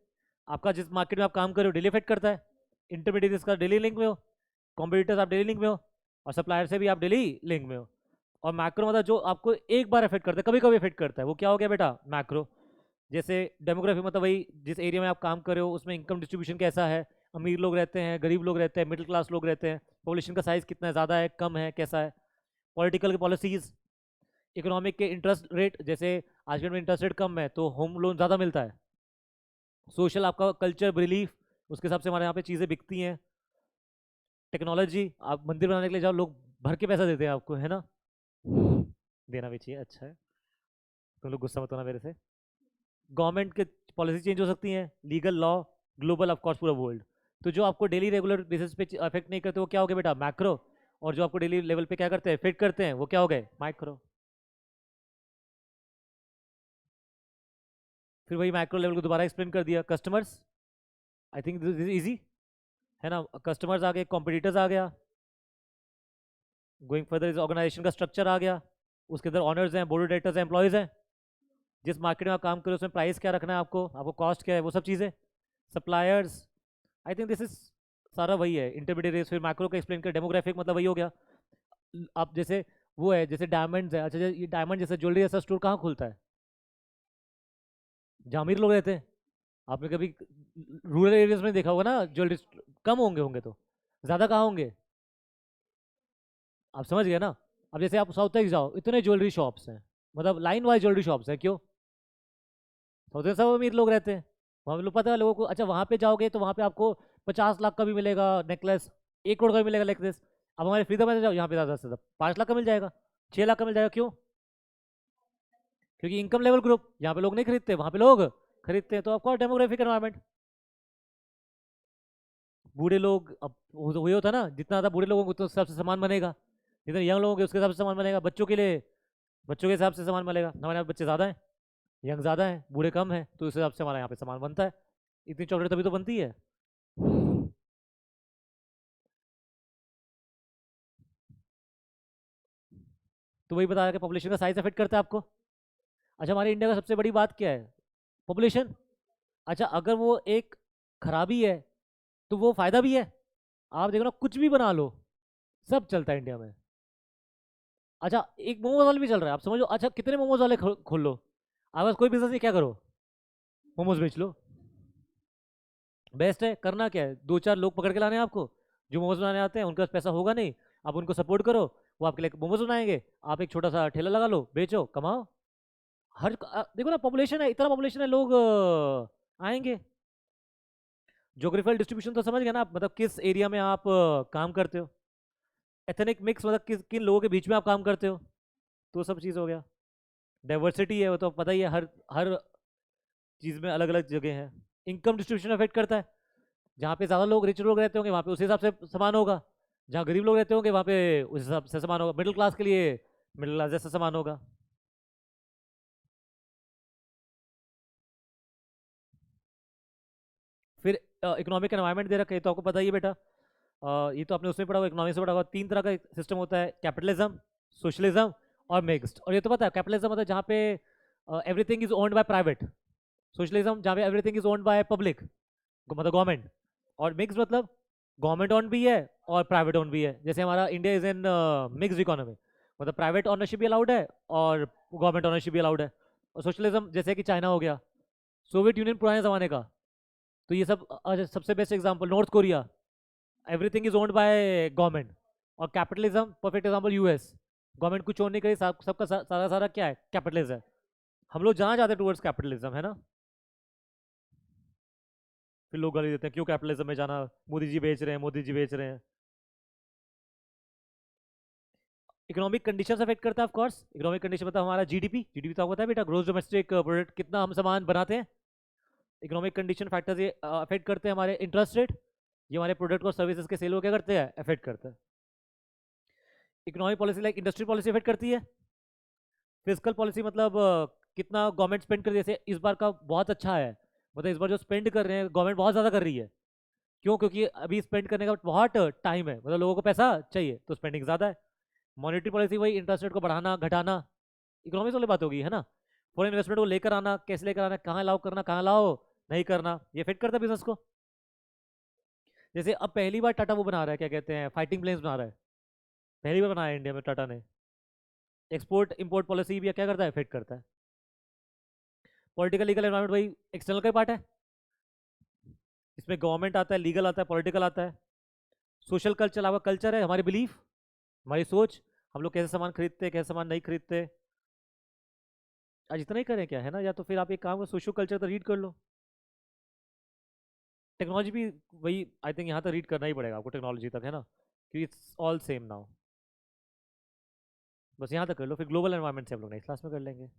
आपका जिस मार्केट में आप काम कर रहे हो डेली इफेक्ट करता है। इंटरमीडिएट का डेली लिंक में हो, कॉम्पिटिटर्स आप डेली लिंक में हो, और सप्लायर से भी आप डेली लिंक में हो। और मैक्रो मतलब जो आपको एक बार इफेक्ट करता है, कभी कभी इफेक्ट करता है, वो क्या हो गया बेटा, मैक्रो। जैसे डेमोग्राफी मतलब वही जिस एरिया में आप काम कर रहे हो उसमें इनकम डिस्ट्रीब्यूशन कैसा है, अमीर लोग रहते हैं, गरीब लोग रहते हैं, मिडिल क्लास लोग रहते हैं, पॉपुलेशन का साइज कितना ज़्यादा है, कम है, कैसा है। पॉलिटिकल की पॉलिसीज, इकोनॉमिक के इंटरेस्ट रेट, जैसे आज के में इंटरेस्ट रेट कम है तो होम लोन ज़्यादा मिलता है। सोशल आपका कल्चर बिलीफ, उसके हिसाब से हमारे यहाँ पे चीज़ें बिकती हैं। टेक्नोलॉजी, आप मंदिर बनाने के लिए जाओ, लोग भर के पैसा देते हैं आपको, है ना, देना भी चाहिए, अच्छा है। तुम लोग गुस्सा मत होना मेरे से। गवर्नमेंट के पॉलिसी चेंज हो सकती हैं, legal law, global of course पूरा वर्ल्ड। तो जो आपको डेली रेगुलर बेसिस पे अफेक्ट नहीं करते वो क्या हो गया बेटा, मैक्रो। और जो आपको डेली लेवल पे क्या करते हैं, इफेक्ट करते हैं, वो क्या हो गए, माइक्रो। फिर वही मैक्रो लेवल को दोबारा एक्सप्लेन कर दिया, customers, I think this is easy, है ना। कस्टमर्स आ गए, कॉम्पिटिटर्स आ गया, गोइंग फर्दर इज ऑर्गेनाइजेशन का स्ट्रक्चर आ गया, उसके अंदर ऑनर्स हैं, बोर्ड ऑफ डायरेक्टर्स हैं, एम्प्लॉयज हैं, जिस मार्केट में आप काम करो उसमें प्राइस क्या रखना है आपको, आपको कॉस्ट क्या है, वो सब चीज़ें, suppliers. I think this is सारा वही है, इंटरमीडिएट रेस, फिर मैक्रो का एक्सप्लेन कर, डेमोग्राफिक मतलब वही हो गया। आप जैसे वो है, जैसे डायमंड्स है, अच्छा ये डायमंड जैसे ज्वेलरी जैसा स्टोर कहाँ खुलता है? जहाँ अमीर लोग रहते हैं। आपने कभी रूरल एरियाज में देखा होगा ना ज्वेलरी, कम होंगे होंगे तो ज़्यादा कहाँ होंगे? आप समझ गए ना? अब जैसे आप साउथ तक जाओ, इतने ज्वेलरी शॉप्स हैं, मतलब लाइन वाइज ज्वेलरी शॉप्स हैं, क्यों? साउथ में सब अमीर लोग रहते हैं। वहाँ पे लोग, पता है लोगों को, अच्छा वहाँ पे जाओगे तो वहाँ पे आपको 50 लाख का भी मिलेगा नेकलेस, 1 करोड़ का भी मिलेगा नेकलेस। अब हमारे फ्रीडम में जाओ, यहाँ पे ज़्यादा से ज़्यादा 5 लाख का मिल जाएगा, 6 लाख का मिल जाएगा, क्यों? क्योंकि इनकम लेवल ग्रुप, यहाँ पे लोग नहीं खरीदते, वहाँ पे लोग खरीदते हैं। तो ऑफकोर्स डेमोग्राफिक एनवायरमेंट, बूढ़े लोग, अब वही होता है ना, जितना ज़्यादा बूढ़े लोगों को उतना हिसाब से सामान बनेगा, जितने यंग लोगों के उसके हिसाब से सामान बनेगा। बच्चों के लिए बच्चों के हिसाब से सामान बनेगा, हमारे यहाँ बच्चे ज़्यादा हैं, यंग ज़्यादा हैं, बूढ़े कम हैं, तो उस हिसाब से हमारे यहाँ पे सामान बनता है। इतनी चॉकलेट तभी तो बनती है। तो वही बता रहा कि पॉपुलेशन का साइज अफेक्ट करता है आपको। अच्छा हमारे इंडिया का सबसे बड़ी बात क्या है? पॉपुलेशन। अच्छा अगर वो एक खराबी है तो वो फायदा भी है। आप देखो ना, कुछ भी बना लो, सब चलता है इंडिया में। अच्छा एक मोमोज वाले भी चल रहा है, आप समझो, अच्छा कितने मोमोज वाले खोल लो, आप बस कोई बिजनेस नहीं, क्या करो? मोमोज बेच लो। बेस्ट है, करना क्या है, 2 4 लोग पकड़ के लाने हैं आपको, जो मोमोज बनाने आते हैं, उनके पास पैसा होगा नहीं, आप उनको सपोर्ट करो, वो आपके लिए मोमोज बनाएंगे, आप एक छोटा सा ठेला लगा लो, बेचो, कमाओ। देखो ना, पॉपुलेशन है, इतना पॉपुलेशन है, लोग आएंगे। ज्योग्राफिकल डिस्ट्रीब्यूशन तो समझ गए ना आप, मतलब किस एरिया में आप काम करते हो। एथनिक मिक्स मतलब किन लोगों के बीच में आप काम करते हो, तो सब चीज़ हो गया। डाइवर्सिटी है, वो तो पता ही है, हर हर चीज़ में अलग अलग जगह है। इनकम डिस्ट्रीब्यूशन अफेक्ट करता है, जहाँ पे ज़्यादा लोग रिच लोग रहते होंगे वहाँ पे उस हिसाब से समान होगा, जहाँ गरीब लोग रहते होंगे वहाँ पे उस हिसाब से समान होगा, मिडिल क्लास के लिए मिडिल क्लास जैसा समान होगा। फिर इकोनॉमिक एनवायरनमेंट दे रखा है, ये तो आपको पता ही है बेटा। ये तो आपने उसमें पढ़ा होगा, इकोनॉमिक्स में पढ़ा होगा। 3 तरह का सिस्टम होता है, कैपिटलिज्म, सोशलिज्म और मिक्स्ड। और ये तो पता है, कैपिटलिज्म मतलब जहाँ पे everything is owned by private, socialism जहाँ पे everything is owned by public, मतलब गवर्नमेंट, और मिक्स मतलब गवर्नमेंट ओन भी है और प्राइवेट ओन भी है। जैसे हमारा India is in mixed economy, मतलब प्राइवेट ऑनरशिप भी अलाउड है और गवर्नमेंट ऑनरशिप भी अलाउड है। और सोशलिज्म जैसे कि चाइना हो गया, सोवियत यूनियन पुराने ज़माने का, तो ये सब सबसे best example North Korea, everything is owned by government. और capitalism perfect example US, government कुछ ओन नहीं करी, सबका सारा सारा क्या है, कैपिटलिज्म है। हम लोग जहाँ जाते हैं टूवर्ड्स कैपिटलिज्म, है ना। फिर लोग गाली देते हैं, क्यों कैपिटलिज्म में जाना, मोदी जी बेच रहे हैं, मोदी जी बेच रहे हैं। इकोनॉमिक कंडीशन अफेक्ट करता है, ऑफ कोर्स। इकोनॉमिक कंडीशन मतलब हमारा जीडीपी, जीडीपी तो आपको पता है बेटा, ग्रोस डोमेस्टिक प्रोडक्ट, कितना हम सामान बनाते हैं। इकोनॉमिक कंडीशन फैक्टर्स ये अफेक्ट करते हैं हमारे इंटरेस्ट रेट, ये हमारे प्रोडक्ट और सर्विसेज के सेल को क्या करते हैं, अफेक्ट करते हैं। Economic policy like industry policy affect करती है। फिजिकल पॉलिसी मतलब कितना गवर्नमेंट स्पेंड कर रही है, जैसे इस बार का बहुत अच्छा है, मतलब इस बार जो स्पेंड कर रहे हैं गवर्नमेंट बहुत ज़्यादा कर रही है, क्यों? क्योंकि अभी स्पेंड करने का बहुत टाइम है, मतलब लोगों को पैसा चाहिए तो स्पेंडिंग ज़्यादा है। मॉनेटरी पॉलिसी वही इंटरेस्ट रेट को बढ़ाना घटाना, इकोनॉमिक्स वाली बात होगी, है ना। फॉरेन इन्वेस्टमेंट को लेकर आना, कैसे लेकर आना, कहाँ अलाउ करना, कहाँ अलाउ नहीं करना, ये फिट करता है बिजनेस को। जैसे अब पहली बार टाटा वो बना रहा है, क्या कहते हैं, फाइटिंग प्लेन्स बना रहा है, पहली बार बनाया है इंडिया में टाटा ने। एक्सपोर्ट इंपोर्ट पॉलिसी भी क्या करता है, फिट करता है। पॉलिटिकल लीगल एनवायरमेंट वही एक्सटर्नल का पार्ट है, इसमें गवर्नमेंट आता है, लीगल आता है, पॉलिटिकल आता है। सोशल कल्चर, आपका कल्चर है, हमारी बिलीफ, हमारी सोच, हम लोग कैसे सामान खरीदते हैं, कैसे सामान नहीं खरीदते। आज इतना ही करें क्या, है ना, या तो फिर आप एक काम करो, सोशल कल्चर तो रीड कर लो। टेक्नोलॉजी भी वही, आई थिंक यहाँ तक रीड करना ही पड़ेगा आपको, टेक्नोलॉजी तक, है ना, क्योंकि इट्स ऑल सेम नाउ। बस यहाँ तक कर लो, फिर ग्लोबल एनवायरनमेंट से हम लोग नेक्स्ट क्लास में कर लेंगे।